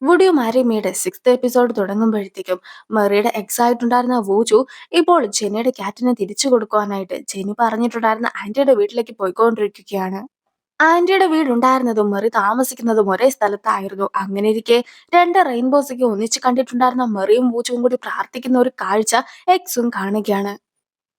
Would you marry മീയുടെ sixth episode തുടങ്ങുമ്പോഴത്തേക്കും മെറിയുടെ എക്സ് ആയിട്ടുണ്ടായിരുന്ന വൂജു ഇപ്പോൾ ജെന്നിയുടെ ക്യാറ്റിനെ തിരിച്ചു കൊടുക്കുവാനായിട്ട് ജെന്നി പറഞ്ഞിട്ടുണ്ടായിരുന്ന ആന്റിയുടെ വീട്ടിലേക്ക് പോയിക്കൊണ്ടിരിക്കുകയാണ്. ആന്റിയുടെ വീടുണ്ടായിരുന്നതും മെറി താമസിക്കുന്നതും ഒരേ സ്ഥലത്തായിരുന്നു. അങ്ങനെയിരിക്കെ രണ്ട് റെയിൻബോസൊക്കെ ഒന്നിച്ച് കണ്ടിട്ടുണ്ടായിരുന്ന മെറിയും വൂജുവും കൂടി പ്രാർത്ഥിക്കുന്ന ഒരു കാഴ്ച എക്സും കാണുകയാണ്.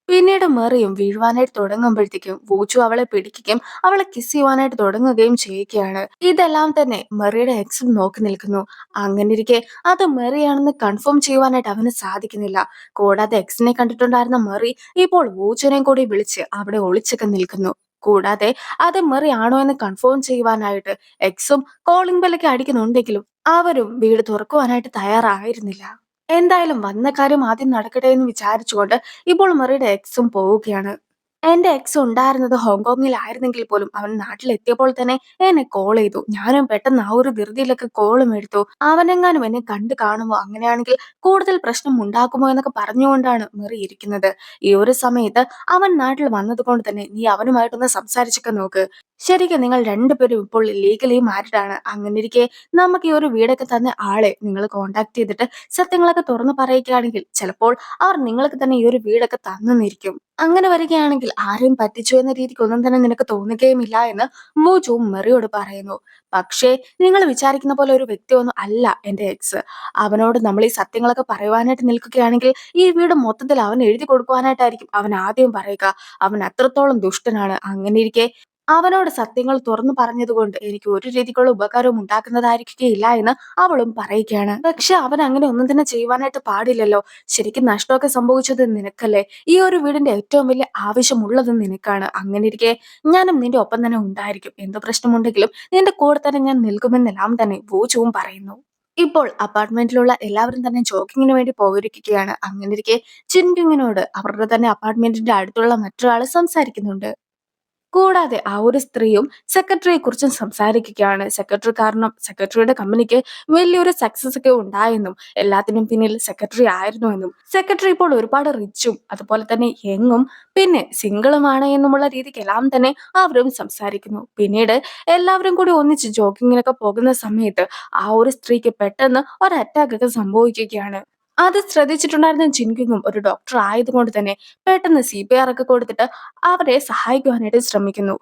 പിന്നീട് മെറിയും വീഴുവാനായിട്ട് തുടങ്ങുമ്പോഴത്തേക്കും വൂച്ചു അവളെ പിടിക്കുകയും അവളെ കിസ് ചെയ്യുവാനായിട്ട് തുടങ്ങുകയും ചെയ്യുകയാണ്. ഇതെല്ലാം തന്നെ മെറിയുടെ എക്സും നോക്കി നിൽക്കുന്നു. അങ്ങനെയിരിക്കെ അത് മെറിയാണെന്ന് കൺഫേം ചെയ്യുവാനായിട്ട് അവന് സാധിക്കുന്നില്ല. കൂടാതെ എക്സിനെ കണ്ടിട്ടുണ്ടായിരുന്ന മെറി ഇപ്പോൾ വൂച്ചുവിനെയും കൂടി വിളിച്ച് അവിടെ ഒളിച്ചൊക്കെ നിൽക്കുന്നു. കൂടാതെ അത് മെറി ആണോ എന്ന് കൺഫേം ചെയ്യുവാനായിട്ട് എക്സും കോളിംഗ് ബെല്ലൊക്കെ അടിക്കുന്നുണ്ടെങ്കിലും അവരും വീട് തുറക്കുവാനായിട്ട് തയ്യാറായിരുന്നില്ല. എന്തായാലും വന്ന കാര്യം ആദ്യം നടക്കട്ടെ എന്ന് വിചാരിച്ചുകൊണ്ട് ഇപ്പോൾ മെറിയുടെ എക്സും പോവുകയാണ്. എന്റെ എക്സ് ഉണ്ടായിരുന്നത് ഹോങ്കോങ്ങിലായിരുന്നെങ്കിൽ പോലും അവൻ നാട്ടിലെത്തിയപ്പോൾ തന്നെ എന്നെ കോൾ ചെയ്തു. ഞാനും പെട്ടെന്ന് ആ ഒരു ധൃതിയിലൊക്കെ കോളും എടുത്തു. അവനെങ്ങാനും എന്നെ കണ്ടു കാണുമോ, അങ്ങനെയാണെങ്കിൽ കൂടുതൽ പ്രശ്നം ഉണ്ടാക്കുമോ എന്നൊക്കെ പറഞ്ഞുകൊണ്ടാണ് മെറി ഇരിക്കുന്നത്. ഈ ഒരു സമയത്ത് അവൻ നാട്ടിൽ വന്നത് കൊണ്ട് തന്നെ നീ അവനുമായിട്ടൊന്ന് സംസാരിച്ചൊക്കെ നോക്ക്. ശരിക്കും നിങ്ങൾ രണ്ടുപേരും ഇപ്പോൾ ലീഗലി മാരിഡ് ആണ്. അങ്ങനെ ഇരിക്കെ നമുക്ക് ഈ ഒരു വീടൊക്കെ തന്ന ആളെ നിങ്ങൾ കോണ്ടാക്ട് ചെയ്തിട്ട് സത്യങ്ങളൊക്കെ തുറന്നു പറയുകയാണെങ്കിൽ ചിലപ്പോൾ അവർ നിങ്ങൾക്ക് തന്നെ ഈ ഒരു വീടൊക്കെ തന്നെന്നിരിക്കും. അങ്ങനെ വരികയാണെങ്കിൽ ആരെയും പറ്റിച്ചു എന്ന രീതിക്ക് ഒന്നും തന്നെ നിനക്ക് തോന്നുകയുമില്ല എന്ന് വൂജു മെറിയോട് പറയുന്നു. പക്ഷേ നിങ്ങൾ വിചാരിക്കുന്ന പോലെ ഒരു വ്യക്തിയൊന്നും അല്ല എന്റെ എക്സ്. അവനോട് നമ്മൾ ഈ സത്യങ്ങളൊക്കെ പറയുവാനായിട്ട് നിൽക്കുകയാണെങ്കിൽ ഈ വീട് മൊത്തത്തിൽ അവൻ എഴുതി കൊടുക്കുവാനായിട്ടായിരിക്കും അവൻ ആദ്യം പറയുക. അവൻ അത്രത്തോളം ദുഷ്ടനാണ്. അങ്ങനെ ഇരിക്കെ അവനോട് സത്യങ്ങൾ തുറന്നു പറഞ്ഞതുകൊണ്ട് എനിക്ക് ഒരു രീതിക്കുള്ള ഉപകാരവും ഉണ്ടാക്കുന്നതായിരിക്കുകയില്ല എന്ന് അവളും പറയുകയാണ്. പക്ഷെ അവൻ അങ്ങനെ ഒന്നും തന്നെ ചെയ്യുവാനായിട്ട് പാടില്ലല്ലോ. ശരിക്കും നഷ്ടമൊക്കെ സംഭവിച്ചത് നിനക്കല്ലേ. ഈ ഒരു വീടിന്റെ ഏറ്റവും വലിയ ആവശ്യമുള്ളത് നിനക്കാണ്. അങ്ങനെ ഇരിക്കെ ഞാനും നിന്റെ ഒപ്പം തന്നെ ഉണ്ടായിരിക്കും. എന്ത് പ്രശ്നമുണ്ടെങ്കിലും നിന്റെ കൂടെ തന്നെ ഞാൻ നിൽക്കുമെന്നെല്ലാം തന്നെ വൂചുവും പറയുന്നു. ഇപ്പോൾ അപ്പാർട്ട്മെന്റിലുള്ള എല്ലാവരും തന്നെ ജോഗിങ്ങിന് വേണ്ടി പോയിരിക്കുകയാണ്. അങ്ങനെ ഇരിക്കെ ചിൻകിങ്ങിനോട് അവരുടെ തന്നെ അപ്പാർട്ട്മെന്റിന്റെ അടുത്തുള്ള മറ്റൊരാൾ സംസാരിക്കുന്നുണ്ട്. കൂടാതെ ആ ഒരു സ്ത്രീയും സെക്രട്ടറിയെ കുറിച്ചും സംസാരിക്കുകയാണ്. സെക്രട്ടറി കാരണം സെക്രട്ടറിയുടെ കമ്പനിക്ക് വലിയൊരു സക്സസ് ഒക്കെ ഉണ്ടായെന്നും എല്ലാത്തിനും പിന്നിൽ സെക്രട്ടറി ആയിരുന്നു എന്നും സെക്രട്ടറി ഇപ്പോൾ ഒരുപാട് റിച്ചും അതുപോലെ തന്നെ യങ്ങും പിന്നെ സിംഗിളുമാണ് എന്നുമുള്ള രീതിക്ക് എല്ലാം തന്നെ അവരും സംസാരിക്കുന്നു. പിന്നീട് എല്ലാവരും കൂടി ഒന്നിച്ച് ജോഗിങ്ങിനൊക്കെ പോകുന്ന സമയത്ത് ആ ഒരു സ്ത്രീക്ക് പെട്ടെന്ന് ഒരു അറ്റാക്ക് ഒക്കെ സംഭവിക്കുകയാണ്. അത് ശ്രദ്ധിച്ചിട്ടുണ്ടായിരുന്ന ജിൻകിങ്ങും ഒരു ഡോക്ടർ ആയതുകൊണ്ട് തന്നെ പെട്ടെന്ന് CPR ഒക്കെ കൊടുത്തിട്ട് അവരെ സഹായിക്കുവാനായിട്ട് ശ്രമിക്കുന്നു.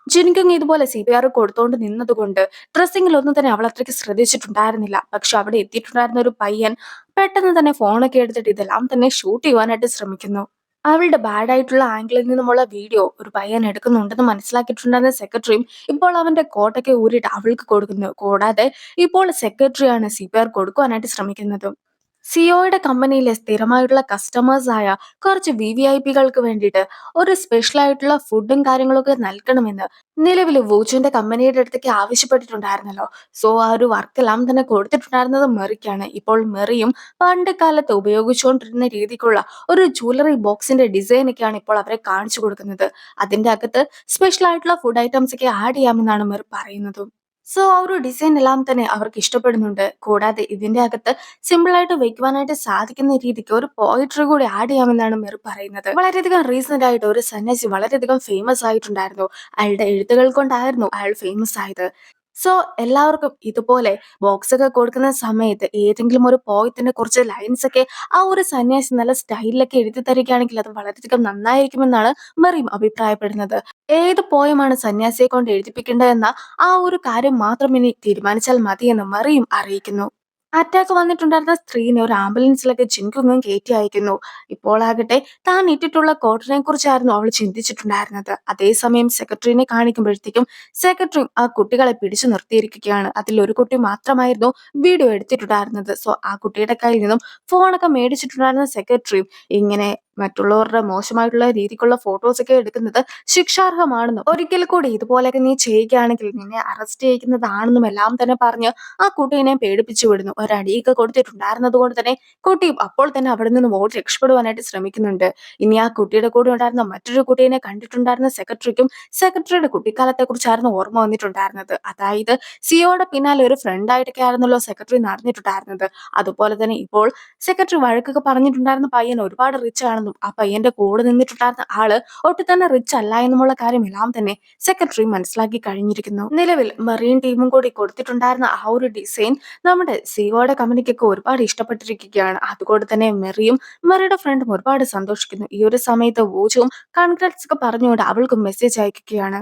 ജിൻകിങ് ഇതുപോലെ CPR കൊടുത്തോണ്ട് നിന്നതുകൊണ്ട് ഡ്രസ്സിങ്ങിലൊന്നും തന്നെ അവൾ അത്രയ്ക്ക് ശ്രദ്ധിച്ചിട്ടുണ്ടായിരുന്നില്ല. പക്ഷെ അവിടെ എത്തിയിട്ടുണ്ടായിരുന്ന ഒരു പയ്യൻ പെട്ടെന്ന് തന്നെ ഫോണൊക്കെ എടുത്തിട്ട് ഇതെല്ലാം തന്നെ ഷൂട്ട് ചെയ്യുവാനായിട്ട് ശ്രമിക്കുന്നു. അവളുടെ ബാഡ് ആയിട്ടുള്ള ആംഗിളിൽ നിന്നുമുള്ള വീഡിയോ ഒരു പയ്യൻ എടുക്കുന്നുണ്ടെന്ന് മനസ്സിലാക്കിയിട്ടുണ്ടായിരുന്ന സെക്രട്ടറിയും ഇപ്പോൾ അവന്റെ കോട്ടൊക്കെ ഊരിയിട്ട് അവൾക്ക് കൊടുക്കുന്നു. കൂടാതെ ഇപ്പോൾ സെക്രട്ടറിയാണ് CPR കൊടുക്കുവാനായിട്ട് ശ്രമിക്കുന്നത്. സിഒയുടെ കമ്പനിയിലെ സ്ഥിരമായിട്ടുള്ള കസ്റ്റമേഴ്സ് ആയ കുറച്ച് VVIPകൾക്ക് വേണ്ടിയിട്ട് ഒരു സ്പെഷ്യൽ ആയിട്ടുള്ള ഫുഡും കാര്യങ്ങളൊക്കെ നൽകണമെന്ന് നിലവിൽ വൂച്ചുവിന്റെ കമ്പനിയുടെ അടുത്തേക്ക് ആവശ്യപ്പെട്ടിട്ടുണ്ടായിരുന്നല്ലോ. സോ ആ ഒരു വർക്കെല്ലാം തന്നെ കൊടുത്തിട്ടുണ്ടായിരുന്നത് മെറിക്കാണ്. ഇപ്പോൾ മെറിയും പണ്ട് കാലത്ത് ഉപയോഗിച്ചുകൊണ്ടിരുന്ന രീതിക്കുള്ള ഒരു ജ്വല്ലറി ബോക്സിന്റെ ഡിസൈൻ ഒക്കെയാണ് ഇപ്പോൾ അവരെ കാണിച്ചു കൊടുക്കുന്നത്. അതിന്റെ അകത്ത് സ്പെഷ്യൽ ആയിട്ടുള്ള ഫുഡ് ഐറ്റംസ് ഒക്കെ ആഡ് ചെയ്യാമെന്നാണ് മെറി പറയുന്നത്. സോ ആ ഒരു ഡിസൈൻ എല്ലാം തന്നെ അവർക്ക് ഇഷ്ടപ്പെടുന്നുണ്ട്. കൂടാതെ ഇതിന്റെ അകത്ത് സിമ്പിൾ ആയിട്ട് വെക്കുവാനായിട്ട് സാധിക്കുന്ന രീതിക്ക് ഒരു പോയിട്രി കൂടി ആഡ് ചെയ്യാമെന്നാണ് മെറി പറയുന്നത്. വളരെയധികം റീസെന്റ് ആയിട്ട് ഒരു സന്യാസി വളരെയധികം ഫേമസ് ആയിട്ടുണ്ടായിരുന്നു. അയാളുടെ എഴുത്തുകൾ കൊണ്ടായിരുന്നു അയാൾ ഫേമസ് ആയത്. സോ എല്ലാവർക്കും ഇതുപോലെ ബോക്സ് ഒക്കെ കൊടുക്കുന്ന സമയത്ത് ഏതെങ്കിലും ഒരു പോയത്തിന്റെ കുറച്ച് ലൈൻസ് ഒക്കെ ആ ഒരു സന്യാസി നല്ല സ്റ്റൈലിലൊക്കെ എഴുതി തരികയാണെങ്കിൽ അത് വളരെയധികം നന്നായിരിക്കുമെന്നാണ് മെറിയും അഭിപ്രായപ്പെടുന്നത്. ഏത് പോയമാണ് സന്യാസിയെ കൊണ്ട് എഴുതിപ്പിക്കേണ്ടതെന്ന ആ ഒരു കാര്യം മാത്രം ഇനി തീരുമാനിച്ചാൽ മതിയെന്ന് മെറിയും അറിയിക്കുന്നു. അറ്റാക്ക് വന്നിട്ടുണ്ടായിരുന്ന സ്ത്രീനെ ഒരു ആംബുലൻസിലൊക്കെ ജിൻകുങ്ങും കയറ്റി അയക്കുന്നു. ഇപ്പോൾ ആകട്ടെ താൻ ഇട്ടിട്ടുള്ള കോട്ടിനെ കുറിച്ചായിരുന്നു അവൾ ചിന്തിച്ചിട്ടുണ്ടായിരുന്നത്. അതേസമയം സെക്രട്ടറിനെ കാണിക്കുമ്പോഴത്തേക്കും സെക്രട്ടറി ആ കുട്ടികളെ പിടിച്ചു നിർത്തിയിരിക്കുകയാണ്. അതിൽ ഒരു കുട്ടി മാത്രമായിരുന്നു വീഡിയോ എടുത്തിട്ടുണ്ടായിരുന്നത്. സോ ആ കുട്ടിയുടെ കയ്യിൽ നിന്നും ഫോണൊക്കെ മേടിച്ചിട്ടുണ്ടായിരുന്ന സെക്രട്ടറിയും ഇങ്ങനെ മറ്റുള്ളവരുടെ മോശമായിട്ടുള്ള രീതിക്കുള്ള ഫോട്ടോസ് ഒക്കെ എടുക്കുന്നത് ശിക്ഷാർഹമാണെന്നും ഒരിക്കൽ കൂടി ഇതുപോലെയൊക്കെ നീ ചെയ്യുകയാണെങ്കിൽ നിന്നെ അറസ്റ്റ് ചെയ്യിക്കുന്നതാണെന്നും എല്ലാം തന്നെ പറഞ്ഞ് ആ കുട്ടീനെ പേടിപ്പിച്ചു വിടുന്നു. ഒരടിയൊക്കെ കൊടുത്തിട്ടുണ്ടായിരുന്നത് കൊണ്ട് തന്നെ കുട്ടിയും അപ്പോൾ തന്നെ അവിടെ നിന്ന് ഓടി രക്ഷപ്പെടുവാനായിട്ട് ശ്രമിക്കുന്നുണ്ട്. ഇനി ആ കുട്ടിയുടെ കൂടെ ഉണ്ടായിരുന്ന മറ്റൊരു കുട്ടീനെ കണ്ടിട്ടുണ്ടായിരുന്ന സെക്രട്ടറിക്കും സെക്രട്ടറിയുടെ കുട്ടിക്കാലത്തെ കുറിച്ചായിരുന്നു ഓർമ്മ വന്നിട്ടുണ്ടായിരുന്നത്. അതായത് സിയോയുടെ പിന്നാലെ ഒരു ഫ്രണ്ട് ആയിട്ടൊക്കെ ആയിരുന്നല്ലോ സെക്രട്ടറി നടന്നിട്ടുണ്ടായിരുന്നത്. അതുപോലെ തന്നെ ഇപ്പോൾ സെക്രട്ടറി വഴക്കൊക്കെ പറഞ്ഞിട്ടുണ്ടായിരുന്ന പയ്യൻ ഒരുപാട് റിച്ച് ആണെന്നും എന്നുള്ളതും ആ പയ്യന്റെ കൂടെ നിന്നിട്ടുണ്ടായിരുന്ന ആള് ഒട്ടും തന്നെ റിച്ച് അല്ല എന്നുമുള്ള കാര്യം എല്ലാം തന്നെ സെക്രട്ടറി മനസ്സിലാക്കി കഴിഞ്ഞിരിക്കുന്നു. നിലവിൽ മെറീൻ ടീമും കൂടി കൊടുത്തിട്ടുണ്ടായിരുന്ന ആ ഒരു ഡിസൈൻ നമ്മുടെ സിഒയുടെ കമ്പനിക്കൊക്കെ ഒരുപാട് ഇഷ്ടപ്പെട്ടിരിക്കുകയാണ്. അതുകൊണ്ട് തന്നെ മെറിയും മെറിയുടെ ഫ്രണ്ടും ഒരുപാട് സന്തോഷിക്കുന്നു. ഈ ഒരു സമയത്ത് വൂജുവും കൺഗ്രാറ്റ്സ് ഒക്കെ പറഞ്ഞുകൊണ്ട് അവൾക്ക് മെസ്സേജ് അയക്കുകയാണ്.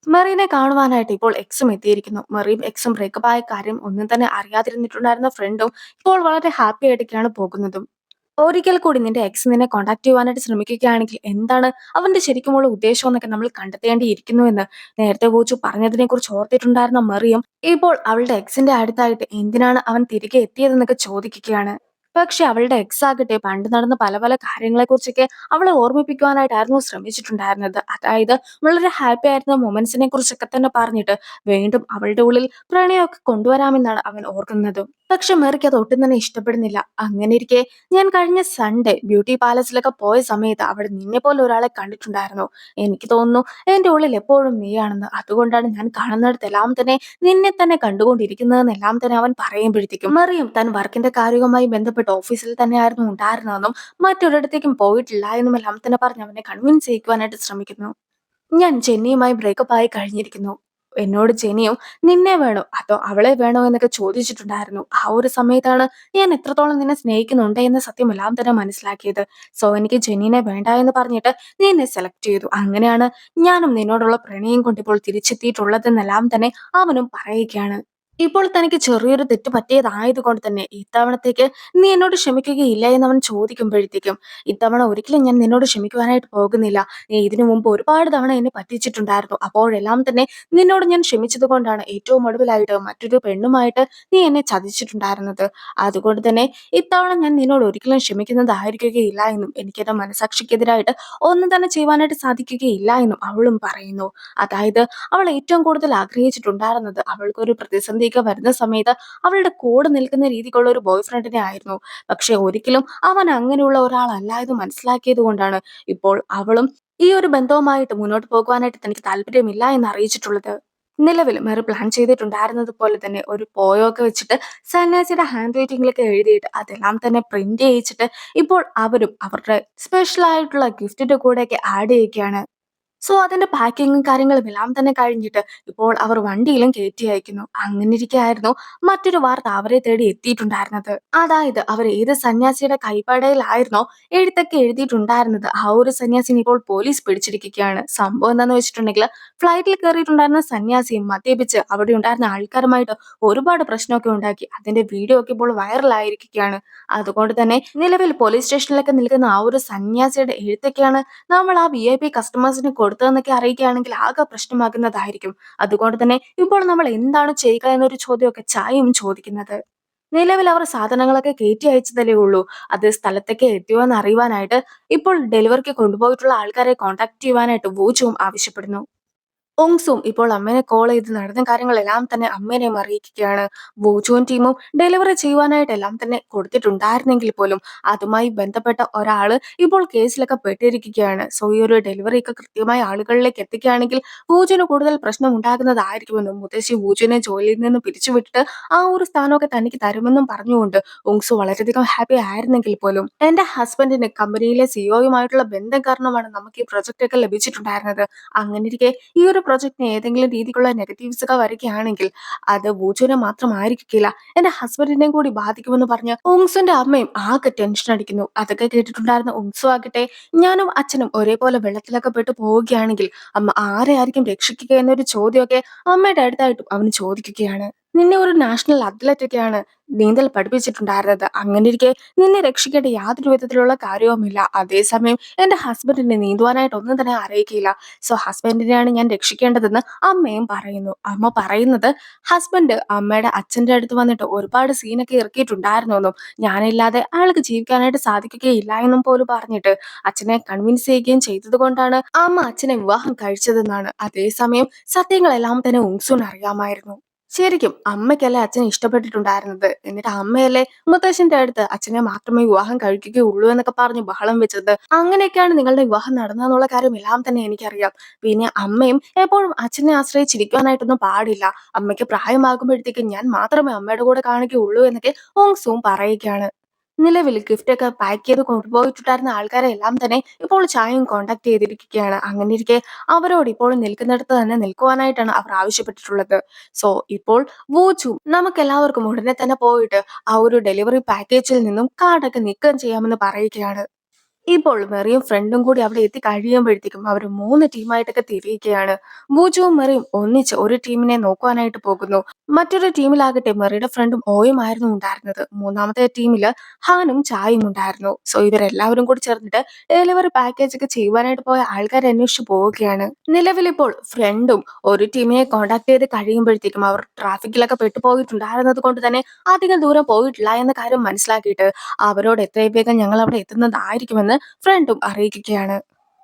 മെറീനെ കാണുവാനായിട്ട് ഇപ്പോൾ എക്സും എത്തിയിരിക്കുന്നു. മെറിയും എക്സും ബ്രേക്കപ്പ് ആയ കാര്യം ഒന്നും തന്നെ അറിയാതിരുന്നിട്ടുണ്ടായിരുന്ന ഫ്രണ്ടും ഇപ്പോൾ വളരെ ഹാപ്പി ആയിട്ടൊക്കെയാണ് പോകുന്നതും. ഒരിക്കൽ കൂടി നിന്റെ എക്സ് നിന്നെ കോൺടാക്ട് ചെയ്യുവാനായിട്ട് ശ്രമിക്കുകയാണെങ്കിൽ എന്താണ് അവന്റെ ശരിക്കുമുള്ള ഉദ്ദേശം എന്നൊക്കെ നമ്മൾ കണ്ടെത്തേണ്ടിയിരിക്കുന്നു എന്ന് നേരത്തെ വൂച്ചു പറഞ്ഞതിനെ കുറിച്ച് ഓർത്തിട്ടുണ്ടായിരുന്ന മെറിയും ഇപ്പോൾ അവളുടെ എക്സിന്റെ അടുത്തായിട്ട് എന്തിനാണ് അവൻ തിരികെ എത്തിയതെന്നൊക്കെ ചോദിക്കുകയാണ്. പക്ഷെ അവളുടെ എക്സ് ആകട്ടെ പണ്ട് നടന്ന പല പല കാര്യങ്ങളെക്കുറിച്ചൊക്കെ അവളെ ഓർമ്മിപ്പിക്കുവാനായിട്ടായിരുന്നു ശ്രമിച്ചിട്ടുണ്ടായിരുന്നത്. അതായത് വളരെ ഹാപ്പി ആയിരുന്ന മൊമെന്റ്സിനെ കുറിച്ചൊക്കെ തന്നെ പറഞ്ഞിട്ട് വീണ്ടും അവളുടെ ഉള്ളിൽ പ്രണയമൊക്കെ കൊണ്ടുവരാമെന്നാണ് അവൻ ഓർക്കുന്നത്. പക്ഷെ മെറിക്ക് അത് ഒട്ടും തന്നെ ഇഷ്ടപ്പെടുന്നില്ല. അങ്ങനെ ഇരിക്കെ ഞാൻ കഴിഞ്ഞ സൺഡേ ബ്യൂട്ടി പാലസിലൊക്കെ പോയ സമയത്ത് അവിടെ നിന്നെ പോലെ ഒരാളെ കണ്ടിട്ടുണ്ടായിരുന്നു. എനിക്ക് തോന്നുന്നു എന്റെ ഉള്ളിൽ എപ്പോഴും നീയാണെന്ന്. അതുകൊണ്ടാണ് ഞാൻ കാണുന്നിടത്തെല്ലാം തന്നെ നിന്നെ തന്നെ കണ്ടുകൊണ്ടിരിക്കുന്നതെന്നെല്ലാം തന്നെ അവൻ പറയുമ്പോഴത്തേക്കും മറിയും താൻ വർക്കിന്റെ കാര്യവുമായി ബന്ധപ്പെട്ട് ഓഫീസിൽ തന്നെയായിരുന്നു ഉണ്ടായിരുന്നതെന്നും മറ്റൊരിടത്തേക്കും പോയിട്ടില്ല എന്നുമെല്ലാം തന്നെ പറഞ്ഞ് അവനെ കൺവിൻസ് ചെയ്യിക്കുവാനായിട്ട് ശ്രമിക്കുന്നു. ഞാൻ ജെന്നിയുമായി ബ്രേക്കപ്പ് ആയി കഴിഞ്ഞിരിക്കുന്നു. എന്നോട് ജെന്നിയും നിന്നെ വേണോ അതോ അവളെ വേണോ എന്നൊക്കെ ചോദിച്ചിട്ടുണ്ടായിരുന്നു. ആ ഒരു സമയത്താണ് ഞാൻ എത്രത്തോളം നിന്നെ സ്നേഹിക്കുന്നുണ്ട് എന്ന സത്യമെല്ലാം തന്നെ മനസ്സിലാക്കിയത്. സോ എനിക്ക് ജെന്നിനെ വേണ്ട എന്ന് പറഞ്ഞിട്ട് നീ എന്നെ സെലക്ട് ചെയ്തു. അങ്ങനെയാണ് ഞാനും നിന്നോടുള്ള പ്രണയം കൊണ്ട് ഇപ്പോൾ തിരിച്ചെത്തിയിട്ടുള്ളതെന്നെല്ലാം തന്നെ അവനും പറയുകയാണ്. ഇപ്പോൾ തനിക്ക് ചെറിയൊരു തെറ്റ് പറ്റിയതായതുകൊണ്ട് തന്നെ ഇത്തവണത്തേക്ക് നീ എന്നോട് ക്ഷമിക്കുകയില്ല എന്നവൻ ചോദിക്കുമ്പോഴത്തേക്കും ഇത്തവണ ഒരിക്കലും ഞാൻ നിന്നോട് ക്ഷമിക്കുവാനായിട്ട് പോകുന്നില്ല. നീ ഇതിനു മുമ്പ് ഒരുപാട് തവണ എന്നെ പറ്റിച്ചിട്ടുണ്ടായിരുന്നു. അപ്പോഴെല്ലാം തന്നെ നിന്നോട് ഞാൻ ക്ഷമിച്ചത് കൊണ്ടാണ് ഏറ്റവും ഒടുവിലായിട്ട് മറ്റൊരു പെണ്ണുമായിട്ട് നീ എന്നെ ചതിച്ചിട്ടുണ്ടായിരുന്നത്. അതുകൊണ്ട് തന്നെ ഇത്തവണ ഞാൻ നിന്നോട് ഒരിക്കലും ക്ഷമിക്കുന്നതായിരിക്കുകയില്ല എന്നും എനിക്ക് എന്റെ മനസാക്ഷിക്കെതിരായിട്ട് ഒന്നും തന്നെ ചെയ്യുവാനായിട്ട് സാധിക്കുകയില്ല എന്നും അവളും പറയുന്നു. അതായത് അവൾ ഏറ്റവും കൂടുതൽ ആഗ്രഹിച്ചിട്ടുണ്ടായിരുന്നത് അവൾക്കൊരു പ്രതിസന്ധിയൊക്കെ വരുന്ന സമയത്ത് അവളുടെ കൂടെ നിൽക്കുന്ന രീതിക്കുള്ള ഒരു ബോയ് ഫ്രണ്ടിനെ ആയിരുന്നു. പക്ഷെ ഒരിക്കലും അവൻ അങ്ങനെയുള്ള ഒരാളല്ല എന്ന് മനസ്സിലാക്കിയത് കൊണ്ടാണ് ഇപ്പോൾ അവളും ഈ ഒരു ബന്ധവുമായിട്ട് മുന്നോട്ട് പോകുവാനായിട്ട് തനിക്ക് താല്പര്യമില്ല എന്ന് അറിയിച്ചിട്ടുള്ളത്. നിലവിൽ മെറി പ്ലാൻ ചെയ്തിട്ടുണ്ടായിരുന്നത് പോലെ തന്നെ ഒരു പോയൊക്കെ വെച്ചിട്ട് സന്യാസിയുടെ ഹാൻഡ് റൈറ്റിംഗിലൊക്കെ എഴുതിയിട്ട് അതെല്ലാം തന്നെ പ്രിന്റ് ചെയ്യിച്ചിട്ട് ഇപ്പോൾ അവരും അവരുടെ സ്പെഷ്യൽ ആയിട്ടുള്ള ഗിഫ്റ്റിന്റെ കൂടെയൊക്കെ ആഡ് ചെയ്യുകയാണ്. സോ അതിന്റെ പാക്കിങ്ങും കാര്യങ്ങളും എല്ലാം തന്നെ കഴിഞ്ഞിട്ട് ഇപ്പോൾ അവർ വണ്ടിയിലും കയറ്റി അയക്കുന്നു. അങ്ങനെ ഇരിക്കെയായിരുന്നു മറ്റൊരു വാർത്ത അവരെ തേടി എത്തിയിട്ടുണ്ടായിരുന്നത്. അതായത് അവർ ഏത് സന്യാസിയുടെ കൈപ്പടയിലായിരുന്നോ എഴുത്തൊക്കെ എഴുതിയിട്ടുണ്ടായിരുന്നത് ആ ഒരു സന്യാസിനെ ഇപ്പോൾ പോലീസ് പിടിച്ചിരിക്കുകയാണ്. സംഭവം എന്താന്ന് വെച്ചിട്ടുണ്ടെങ്കിൽ ഫ്ലൈറ്റിൽ കയറിയിട്ടുണ്ടായിരുന്ന സന്യാസിയും മദ്യപിച്ച് അവിടെ ഉണ്ടായിരുന്ന ആൾക്കാരുമായിട്ട് ഒരുപാട് പ്രശ്നമൊക്കെ ഉണ്ടാക്കി. അതിന്റെ വീഡിയോ ഒക്കെ ഇപ്പോൾ വൈറലായിരിക്കുകയാണ്. അതുകൊണ്ട് തന്നെ നിലവിൽ പോലീസ് സ്റ്റേഷനിലൊക്കെ നിൽക്കുന്ന ആ ഒരു സന്യാസിയുടെ എഴുത്തൊക്കെയാണ് നമ്മൾ ആ VIP കസ്റ്റമേഴ്സിന് കൊടുത്തതെന്നൊക്കെ അറിയുകയാണെങ്കിൽ ആകെ പ്രശ്നമാകുന്നതായിരിക്കും. അതുകൊണ്ട് തന്നെ ഇപ്പോൾ നമ്മൾ എന്താണ് ചെയ്യുക എന്നൊരു ചോദ്യമൊക്കെ ചായയും ചോദിക്കുന്നത്. നിലവിൽ അവർ സാധനങ്ങളൊക്കെ കയറ്റി അയച്ചതല്ലേ ഉള്ളൂ. അത് സ്ഥലത്തേക്ക് എത്തിയോ എന്ന് അറിയുവാനായിട്ട് ഇപ്പോൾ ഡെലിവറിക്ക് കൊണ്ടുപോയിട്ടുള്ള ആൾക്കാരെ കോൺടാക്ട് ചെയ്യുവാനായിട്ട് വൂചുവും ആവശ്യപ്പെടുന്നു. ഓങ്സും ഇപ്പോൾ അമ്മേനെ കോൾ ചെയ്ത് നടന്ന കാര്യങ്ങളെല്ലാം തന്നെ അമ്മേനെയും അറിയിക്കുകയാണ്. വൂചുവും ടീമും ഡെലിവറി ചെയ്യുവാനായിട്ട് എല്ലാം തന്നെ കൊടുത്തിട്ടുണ്ടായിരുന്നെങ്കിൽ പോലും അതുമായി ബന്ധപ്പെട്ട ഒരാള് ഇപ്പോൾ കേസിലൊക്കെ പെട്ടിരിക്കുകയാണ്. സോ ഈ ഒരു ഡെലിവറി ഒക്കെ കൃത്യമായി ആളുകളിലേക്ക് എത്തിക്കുകയാണെങ്കിൽ വൂചുവിന് കൂടുതൽ പ്രശ്നം ഉണ്ടാകുന്നതായിരിക്കുമെന്നും മുത്തശ്ശി വൂചുവിനെ ജോലിയിൽ നിന്ന് പിരിച്ചുവിട്ടിട്ട് ആ ഒരു സ്ഥാനമൊക്കെ തനിക്ക് തരുമെന്നും പറഞ്ഞുകൊണ്ട് ഓങ്സു വളരെയധികം ഹാപ്പി ആയിരുന്നെങ്കിൽ പോലും എന്റെ ഹസ്ബൻഡിന് കമ്പനിയിലെ സിഇഒയുമായിട്ടുള്ള ബന്ധം കാരണമാണ് നമുക്ക് ഈ പ്രൊജക്ട് ഒക്കെ ലഭിച്ചിട്ടുണ്ടായിരുന്നത്. അങ്ങനെ ഇരിക്കെ ഈ ഒരു പ്രൊജക്ടിന് ഏതെങ്കിലും രീതിക്കുള്ള നെഗറ്റീവ്സ് ഒക്കെ വരികയാണെങ്കിൽ അത് വൂജുവിനെ മാത്രമായിരിക്കില്ല എന്റെ ഹസ്ബൻഡിനെയും കൂടി ബാധിക്കുമെന്ന് പറഞ്ഞ് ഉങ്സുന്റെ അമ്മയും ആകെ ടെൻഷൻ അടിക്കുന്നു. അതൊക്കെ കേട്ടിട്ടുണ്ടായിരുന്ന ഉങ്സു ആകട്ടെ ഞാനും അച്ഛനും ഒരേപോലെ വെള്ളത്തിലൊക്കെ പെട്ട് പോവുകയാണെങ്കിൽ അമ്മ ആരെയായിരിക്കും രക്ഷിക്കുക എന്നൊരു ചോദ്യമൊക്കെ അമ്മയുടെ അടുത്തായിട്ടും അവന് ചോദിക്കുകയാണ്. നിന്നെ ഒരു നാഷണൽ അത്ലറ്റ് ഒക്കെയാണ് നീന്തൽ പഠിപ്പിച്ചിട്ടുണ്ടായിരുന്നത്. അങ്ങനെ ഇരിക്കെ നിന്നെ രക്ഷിക്കേണ്ട യാതൊരു വിധത്തിലുള്ള കാര്യവുമില്ല. അതേസമയം എന്റെ ഹസ്ബൻഡിനെ നീന്തുവാനായിട്ട് ഒന്നും തന്നെ അറിയിക്കില്ല. സോ ഹസ്ബൻഡിനെയാണ് ഞാൻ രക്ഷിക്കേണ്ടതെന്ന് അമ്മയും പറയുന്നു. അമ്മ പറയുന്നത് ഹസ്ബൻഡ് അമ്മയുടെ അച്ഛന്റെ അടുത്ത് വന്നിട്ട് ഒരുപാട് സീനൊക്കെ ഇറക്കിയിട്ടുണ്ടായിരുന്നെന്നും ഞാനില്ലാതെ അയാൾക്ക് ജീവിക്കാനായിട്ട് സാധിക്കുകയില്ല എന്നും പോലും പറഞ്ഞിട്ട് അച്ഛനെ കൺവിൻസ് ചെയ്യുകയും ചെയ്തത് കൊണ്ടാണ് അമ്മ അച്ഛനെ വിവാഹം കഴിച്ചതെന്നാണ്. അതേസമയം സത്യങ്ങളെല്ലാം തന്നെ ഉങ്സുൻ അറിയാമായിരുന്നു. ശരിക്കും അമ്മയ്ക്കല്ലേ അച്ഛനെ ഇഷ്ടപ്പെട്ടിട്ടുണ്ടായിരുന്നത്. എന്നിട്ട് അമ്മയല്ലേ മുത്തശ്ശന്റെ അടുത്ത് അച്ഛനെ മാത്രമേ വിവാഹം കഴിക്കുകയുള്ളൂ എന്നൊക്കെ പറഞ്ഞ് ബഹളം വെച്ചത്. അങ്ങനെയൊക്കെയാണ് നിങ്ങളുടെ വിവാഹം നടന്നതെന്നുള്ള കാര്യം എല്ലാം തന്നെ എനിക്കറിയാം. പിന്നെ അമ്മയും എപ്പോഴും അച്ഛനെ ആശ്രയിച്ചിരിക്കുവാനായിട്ടൊന്നും പാടില്ല. അമ്മയ്ക്ക് പ്രായമാകുമ്പോഴത്തേക്കും ഞാൻ മാത്രമേ അമ്മയുടെ കൂടെ കാണുകയുള്ളൂ എന്നൊക്കെ ഓങ്സും പറയുകയാണ്. നിലവിൽ ഗിഫ്റ്റൊക്കെ പാക്ക് ചെയ്ത് കൊണ്ടുപോയിട്ടുണ്ടായിരുന്ന ആൾക്കാരെ എല്ലാം തന്നെ ഇപ്പോൾ ചായയും കോൺടാക്ട് ചെയ്തിരിക്കുകയാണ്. അങ്ങനെയിരിക്കെ അവരോട് ഇപ്പോൾ നിൽക്കുന്നിടത്ത് തന്നെ നിൽക്കുവാനായിട്ടാണ് അവർ ആവശ്യപ്പെട്ടിട്ടുള്ളത്. സോ ഇപ്പോൾ വൂച്ചു നമുക്കെല്ലാവർക്കും ഉടനെ തന്നെ പോയിട്ട് ആ ഒരു ഡെലിവറി പാക്കേജിൽ നിന്നും കാർഡൊക്കെ നീക്കം ചെയ്യാമെന്ന് പറയുകയാണ്. ഇപ്പോൾ മെറിയും ഫ്രണ്ടും കൂടി അവിടെ എത്തി കഴിയുമ്പോഴത്തേക്കും അവർ 3 ടീമായിട്ടൊക്കെ തിരിയുകയാണ്. വൂജുവും മെറിയും ഒന്നിച്ച് ഒരു ടീമിനെ നോക്കുവാനായിട്ട് പോകുന്നു. മറ്റൊരു ടീമിലാകട്ടെ മെറിയുടെ ഫ്രണ്ടും ഓയും ആയിരുന്നു ഉണ്ടായിരുന്നത്. മൂന്നാമത്തെ ടീമില് ഹാനും ചായയും ഉണ്ടായിരുന്നു. സോ ഇവരെല്ലാവരും കൂടി ചേർന്നിട്ട് ഡെലിവറി പാക്കേജ് ഒക്കെ ചെയ്യുവാനായിട്ട് പോയ ആൾക്കാരെ അന്വേഷിച്ച് പോവുകയാണ്. നിലവിലിപ്പോൾ ഫ്രണ്ടും ഒരു ടീമിനെ കോൺടാക്ട് ചെയ്ത് കഴിയുമ്പോഴത്തേക്കും അവർ ട്രാഫിക്കിലൊക്കെ പെട്ടുപോയിട്ടുണ്ടായിരുന്നത് കൊണ്ട് തന്നെ അധികം ദൂരം പോയിട്ടില്ല എന്ന കാര്യം മനസ്സിലാക്കിയിട്ട് അവരോട് എത്രയും വേഗം ഞങ്ങൾ അവിടെ എത്തുന്നതായിരിക്കുമെന്ന് ഫ്രണ്ടും അറിയിക്കുകയാണ്.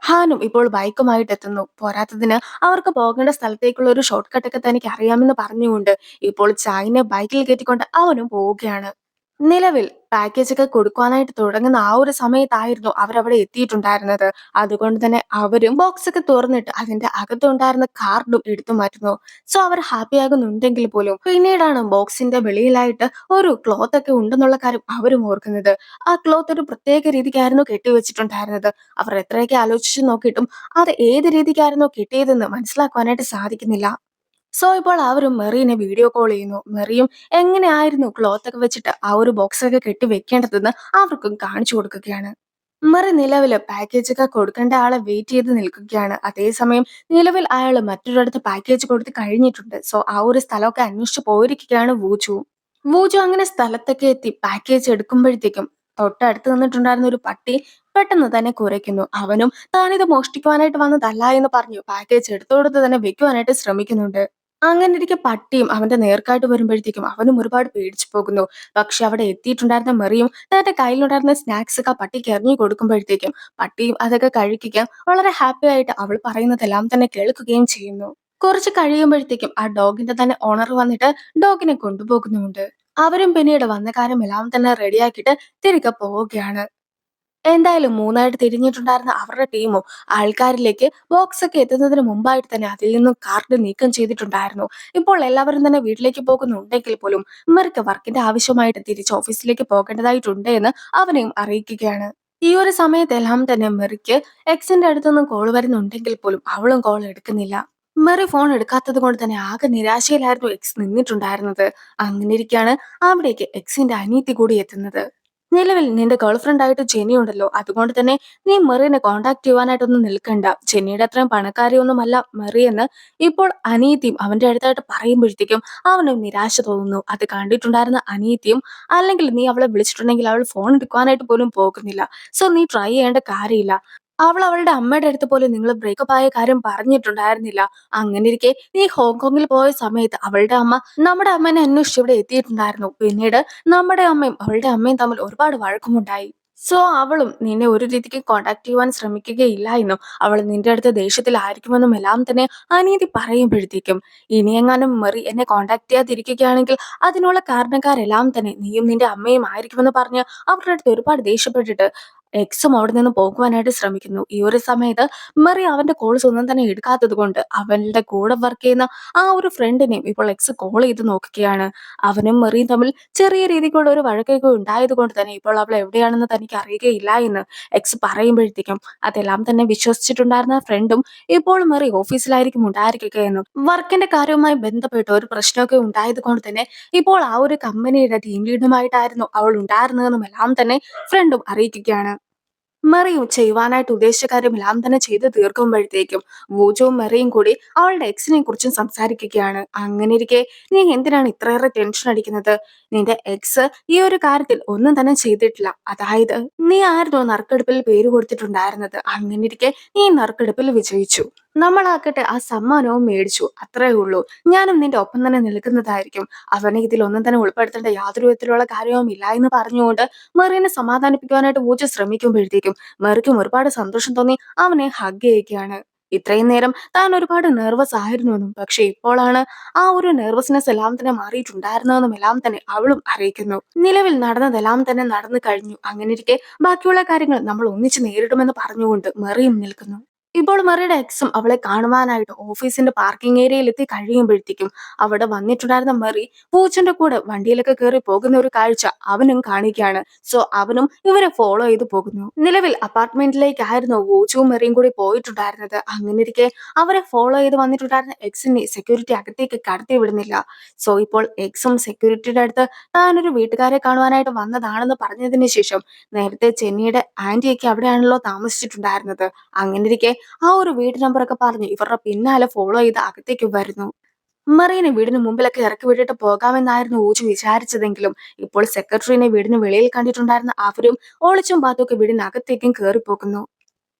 ഹാനും ഇപ്പോൾ ബൈക്കുമായിട്ട് എത്തുന്നു. പോരാത്തതിന് അവർക്ക് പോകേണ്ട സ്ഥലത്തേക്കുള്ള ഒരു ഷോർട്ട് കട്ട് ഒക്കെ തനിക്ക് അറിയാമെന്ന് പറഞ്ഞുകൊണ്ട് ഇപ്പോൾ ചായനെ ബൈക്കിൽ കയറ്റിക്കൊണ്ട് അവനും പോവുകയാണ്. നിലവിൽ പാക്കേജൊക്കെ കൊടുക്കുവാനായിട്ട് തുടങ്ങുന്ന ആ ഒരു സമയത്തായിരുന്നു അവരവിടെ എത്തിയിട്ടുണ്ടായിരുന്നത്. അതുകൊണ്ട് തന്നെ അവരും ബോക്സൊക്കെ തുറന്നിട്ട് അതിന്റെ അകത്തുണ്ടായിരുന്ന കാർഡും എടുത്തു മാറ്റുന്നു. സോ അവർ ഹാപ്പി ആകുന്നുണ്ടെങ്കിൽ പോലും പിന്നീടാണ് ബോക്സിന്റെ വെളിയിലായിട്ട് ഒരു ക്ലോത്ത് ഒക്കെ ഉണ്ടെന്നുള്ള കാര്യം അവരും ഓർക്കുന്നത്. ആ ക്ലോത്ത് ഒരു പ്രത്യേക രീതിക്കായിരുന്നു കെട്ടിവെച്ചിട്ടുണ്ടായിരുന്നത്. അവർ എത്രയൊക്കെ ആലോചിച്ചു നോക്കിയിട്ടും അത് ഏത് രീതിക്കായിരുന്നു കിട്ടിയതെന്ന് മനസ്സിലാക്കുവാനായിട്ട് സാധിക്കുന്നില്ല. സോ ഇപ്പോൾ അവരും മെറീനെ വീഡിയോ കോൾ ചെയ്യുന്നു. മെറിയും എങ്ങനെയായിരുന്നു ക്ലോത്ത് ഒക്കെ വെച്ചിട്ട് ആ ഒരു ബോക്സ് ഒക്കെ കെട്ടി വെക്കേണ്ടതെന്ന് അവർക്കും കാണിച്ചു കൊടുക്കുകയാണ്. മെറി നിലവില് പാക്കേജ് ഒക്കെ കൊടുക്കേണ്ട ആളെ വെയിറ്റ് ചെയ്ത് നിൽക്കുകയാണ്. അതേസമയം നിലവിൽ അയാൾ മറ്റൊരിടത്ത് പാക്കേജ് കൊടുത്ത് കഴിഞ്ഞിട്ടുണ്ട്. സോ ആ ഒരു സ്ഥലമൊക്കെ അന്വേഷിച്ച് പോയിരിക്കുകയാണ് വൂജു. വൂജു അങ്ങനെ സ്ഥലത്തൊക്കെ എത്തി പാക്കേജ് എടുക്കുമ്പോഴത്തേക്കും തൊട്ടടുത്ത് നിന്നിട്ടുണ്ടായിരുന്ന ഒരു പട്ടി പെട്ടെന്ന് തന്നെ കുരയ്ക്കുന്നു. അവനും താനിത് മോഷ്ടിക്കുവാനായിട്ട് വന്നതല്ല എന്ന് പറഞ്ഞു പാക്കേജ് എടുത്തു കൊടുത്ത് തന്നെ വെക്കുവാനായിട്ട് ശ്രമിക്കുന്നുണ്ട്. അങ്ങനെ ഇരിക്കെ പട്ടിയും അവന്റെ നേർക്കായിട്ട് വരുമ്പോഴത്തേക്കും അവനും ഒരുപാട് പേടിച്ചു പോകുന്നു. പക്ഷെ അവിടെ എത്തിയിട്ടുണ്ടായിരുന്ന മെറിയും തന്റെ കയ്യിലുണ്ടായിരുന്ന സ്നാക്സ് ഒക്കെ ആ പട്ടിക്ക് എറിഞ്ഞു കൊടുക്കുമ്പോഴത്തേക്കും പട്ടിയും അതൊക്കെ കഴിക്കുകയും വളരെ ഹാപ്പി ആയിട്ട് അവൾ പറയുന്നതെല്ലാം തന്നെ കേൾക്കുകയും ചെയ്യുന്നു. കുറച്ച് കഴിയുമ്പോഴത്തേക്കും ആ ഡോഗിന്റെ തന്നെ ഓണർ വന്നിട്ട് ഡോഗിനെ കൊണ്ടുപോകുന്നുമുണ്ട്. അവരും പിന്നീട് വന്ന കാര്യം എല്ലാം തന്നെ റെഡിയാക്കിയിട്ട് തിരികെ പോവുകയാണ്. എന്തായാലും മൂന്നായിട്ട് തിരിഞ്ഞിട്ടുണ്ടായിരുന്ന അവരുടെ ടീമും ആൾക്കാരിലേക്ക് ബോക്സ് ഒക്കെ എത്തുന്നതിന് മുമ്പായിട്ട് തന്നെ അതിൽ നിന്നും കാർഡ് നീക്കം ചെയ്തിട്ടുണ്ടായിരുന്നു. ഇപ്പോൾ എല്ലാവരും തന്നെ വീട്ടിലേക്ക് പോകുന്നുണ്ടെങ്കിൽ പോലും മെറിക്ക് വർക്കിന്റെ ആവശ്യമായിട്ട് തിരിച്ച് ഓഫീസിലേക്ക് പോകേണ്ടതായിട്ടുണ്ട് എന്ന് അവനെയും അറിയിക്കുകയാണ്. ഈ ഒരു സമയത്തെല്ലാം തന്നെ മെറിക്ക് എക്സിന്റെ അടുത്തുനിന്നും കോൾ വരുന്നുണ്ടെങ്കിൽ പോലും അവളും കോൾ എടുക്കുന്നില്ല. മെറി ഫോൺ എടുക്കാത്തത് കൊണ്ട് തന്നെ ആകെ നിരാശയിലായിരുന്നു എക്സ് നിന്നിട്ടുണ്ടായിരുന്നത്. അങ്ങനെ ഇരിക്കെയാണ് അവിടേക്ക് എക്സിന്റെ അനിയത്തി കൂടി എത്തുന്നത്. നിലവിൽ നിന്റെ ഗേൾഫ്രണ്ട് ആയിട്ട് ജെനി ഉണ്ടല്ലോ, അതുകൊണ്ട് തന്നെ നീ മെറീനെ കോണ്ടാക്ട് ചെയ്യുവാനായിട്ടൊന്നും നിൽക്കണ്ട. ജെനിയുടെ അത്രയും പണക്കാരിയൊന്നുമല്ല മെറി എന്ന് ഇപ്പോൾ അനിയത്തിയും അവന്റെ അടുത്തായിട്ട് പറയുമ്പോഴത്തേക്കും അവനും നിരാശ തോന്നുന്നു. അത് കണ്ടിട്ടുണ്ടായിരുന്ന അനിയത്തിയും അല്ലെങ്കിൽ നീ അവളെ വിളിച്ചിട്ടുണ്ടെങ്കിൽ അവൾ ഫോൺ എടുക്കുവാനായിട്ട് പോലും പോകുന്നില്ല. സോ നീ ട്രൈ ചെയ്യേണ്ട കാര്യമില്ല. അവൾ അവളുടെ അമ്മയുടെ അടുത്ത് പോലും നിങ്ങൾ ബ്രേക്കപ്പ് ആയ കാര്യം പറഞ്ഞിട്ടുണ്ടായിരുന്നില്ല. അങ്ങനെ ഇരിക്കെ നീ ഹോങ്കോങ്ങിൽ പോയ സമയത്ത് അവളുടെ അമ്മ നമ്മുടെ അമ്മേനെ അന്വേഷിച്ച് ഇവിടെ എത്തിയിട്ടുണ്ടായിരുന്നു. പിന്നീട് നമ്മുടെ അമ്മയും അവളുടെ അമ്മയും തമ്മിൽ ഒരുപാട് വഴക്കമുണ്ടായി. സോ അവളും നിന്നെ ഒരു രീതിക്ക് കോണ്ടാക്ട് ചെയ്യുവാൻ ശ്രമിക്കുകയില്ല എന്നും അവൾ നിന്റെ അടുത്ത് ദേഷ്യത്തിലായിരിക്കുമെന്നും എല്ലാം തന്നെ അനീതി പറയുമ്പോഴത്തേക്കും ഇനിയെങ്ങാനും മെറി എന്നെ കോണ്ടാക്ട് ചെയ്യാതിരിക്കുകയാണെങ്കിൽ അതിനുള്ള കാരണക്കാരെല്ലാം തന്നെ നീയും നിന്റെ അമ്മയും ആയിരിക്കുമെന്ന് പറഞ്ഞ് അവരുടെ അടുത്ത് ഒരുപാട് ദേഷ്യപ്പെട്ടിട്ട് എക്സും അവിടെ നിന്ന് പോകുവാനായിട്ട് ശ്രമിക്കുന്നു. ഈ ഒരു സമയത്ത് മെറി അവന്റെ കോൾസ് ഒന്നും തന്നെ എടുക്കാത്തത് കൊണ്ട് അവന്റെ കൂടെ വർക്ക് ചെയ്യുന്ന ആ ഒരു ഫ്രണ്ടിനെയും ഇപ്പോൾ എക്സ് കോൾ ചെയ്ത് നോക്കുകയാണ്. അവനും മെറിയും തമ്മിൽ ചെറിയ രീതിക്കുള്ള ഒരു വഴക്കൊക്കെ ഉണ്ടായത് കൊണ്ട് തന്നെ ഇപ്പോൾ അവൾ എവിടെയാണെന്ന് തനിക്ക് അറിയുകയില്ല എന്ന് എക്സ് പറയുമ്പോഴത്തേക്കും അതെല്ലാം തന്നെ വിശ്വസിച്ചിട്ടുണ്ടായിരുന്ന ഫ്രണ്ടും ഇപ്പോൾ മെറി ഓഫീസിലായിരിക്കും ഉണ്ടായിരിക്കുക എന്നും വർക്കിന്റെ കാര്യവുമായി ബന്ധപ്പെട്ട് ഒരു പ്രശ്നമൊക്കെ ഉണ്ടായത് കൊണ്ട് തന്നെ ഇപ്പോൾ ആ ഒരു കമ്പനിയുടെ ടീം ലീഡുമായിട്ടായിരുന്നു അവൾ ഉണ്ടായിരുന്നതെന്നും എല്ലാം തന്നെ ഫ്രണ്ടും അറിയിക്കുകയാണ്. മെറിയും ചെയ്യുവാനായിട്ട് ഉദ്ദേശിച്ച കാര്യമെല്ലാം തന്നെ ചെയ്ത് തീർക്കുമ്പോഴത്തേക്കും വൂജോവും മെറിയും കൂടി അവളുടെ എക്സിനെ കുറിച്ചും സംസാരിക്കുകയാണ്. അങ്ങനെ ഇരിക്കെ നീ എന്തിനാണ് ഇത്രയേറെ ടെൻഷൻ അടിക്കുന്നത്? നിന്റെ എക്സ് ഈ ഒരു കാര്യത്തിൽ ഒന്നും തന്നെ ചെയ്തിട്ടില്ല. അതായത് നീ ആയിരുന്നു നറുക്കെടുപ്പിൽ പേര് കൊടുത്തിട്ടുണ്ടായിരുന്നത്. അങ്ങനെ ഇരിക്കെ നീ നറുക്കെടുപ്പിൽ വിജയിച്ചു. നമ്മളാക്കട്ടെ ആ സമ്മാനവും മേടിച്ചു. അത്രേ ഉള്ളൂ. ഞാനും നിന്റെ ഒപ്പം തന്നെ നിൽക്കുന്നതായിരിക്കും. അവനെ ഇതിൽ ഒന്നും തന്നെ ഉൾപ്പെടുത്തേണ്ട യാതൊരു വിധത്തിലുള്ള കാര്യവും ഇല്ല എന്ന് പറഞ്ഞുകൊണ്ട് മെറിനെ സമാധാനിപ്പിക്കുവാനായിട്ട് വൂജ ശ്രമിക്കുമ്പോഴത്തേക്കും മെറിക്കും ഒരുപാട് സന്തോഷം തോന്നി അവനെ ഹഗ് ചെയ്യുകയാണ്. ഇത്രയും നേരം താൻ ഒരുപാട് നെർവസ് ആയിരുന്നുവെന്നും പക്ഷെ ഇപ്പോഴാണ് ആ ഒരു നെർവസ്നെസ് എല്ലാം തന്നെ മാറിയിട്ടുണ്ടായിരുന്നതെന്നും എല്ലാം തന്നെ അവളും അറിയിക്കുന്നു. നിലവിൽ നടന്നതെല്ലാം തന്നെ നടന്നു കഴിഞ്ഞു. അങ്ങനെ ഇരിക്കെ ബാക്കിയുള്ള കാര്യങ്ങൾ നമ്മൾ ഒന്നിച്ച് നേരിടുമെന്ന് പറഞ്ഞുകൊണ്ട് മെറിയും നിൽക്കുന്നു. ഇപ്പോൾ മെറിയുടെ എക്സും അവളെ കാണുവാനായിട്ട് ഓഫീസിന്റെ പാർക്കിംഗ് ഏരിയയിൽ എത്തി കഴിയുമ്പോഴത്തേക്കും അവിടെ വന്നിട്ടുണ്ടായിരുന്ന മെറി പൂച്ചന്റെ കൂടെ വണ്ടിയിലൊക്കെ കയറി പോകുന്ന ഒരു കാഴ്ച അവനും കാണിക്കുകയാണ്. സോ അവനും ഇവരെ ഫോളോ ചെയ്ത് പോകുന്നു. നിലവിൽ അപ്പാർട്ട്മെന്റിലേക്കായിരുന്നു വൂച്ചുവും മെറിയും കൂടി പോയിട്ടുണ്ടായിരുന്നത്. അങ്ങനെ ഇരിക്കെ അവരെ ഫോളോ ചെയ്ത് വന്നിട്ടുണ്ടായിരുന്ന എക്സിനെ സെക്യൂരിറ്റി അകത്തേക്ക് കടത്തി വിടുന്നില്ല. സോ ഇപ്പോൾ എക്സും സെക്യൂരിറ്റിയുടെ അടുത്ത് താനൊരു വീട്ടുകാരെ കാണുവാനായിട്ട് വന്നതാണെന്ന് പറഞ്ഞതിന് ശേഷം നേരത്തെ ചെന്നിയുടെ ആന്റിയൊക്കെ അവിടെയാണല്ലോ താമസിച്ചിട്ടുണ്ടായിരുന്നത്. അങ്ങനെ ഇരിക്കെ ആ ഒരു വീട്ട് നമ്പറൊക്കെ പറഞ്ഞ് ഇവരുടെ പിന്നാലെ ഫോളോ ചെയ്ത് അകത്തേക്ക് വരുന്നു. മെറീനെ വീടിന് മുമ്പിലൊക്കെ ഇറക്കി വിട്ടിട്ട് പോകാമെന്നായിരുന്നു ഊജു വിചാരിച്ചതെങ്കിലും ഇപ്പോൾ സെക്രട്ടറിനെ വീടിന് വെളിയിൽ കണ്ടിട്ടുണ്ടായിരുന്ന അവരും ഒളിച്ചും പാത്തുമൊക്കെ വീടിനകത്തേക്കും കയറിപ്പോകുന്നു.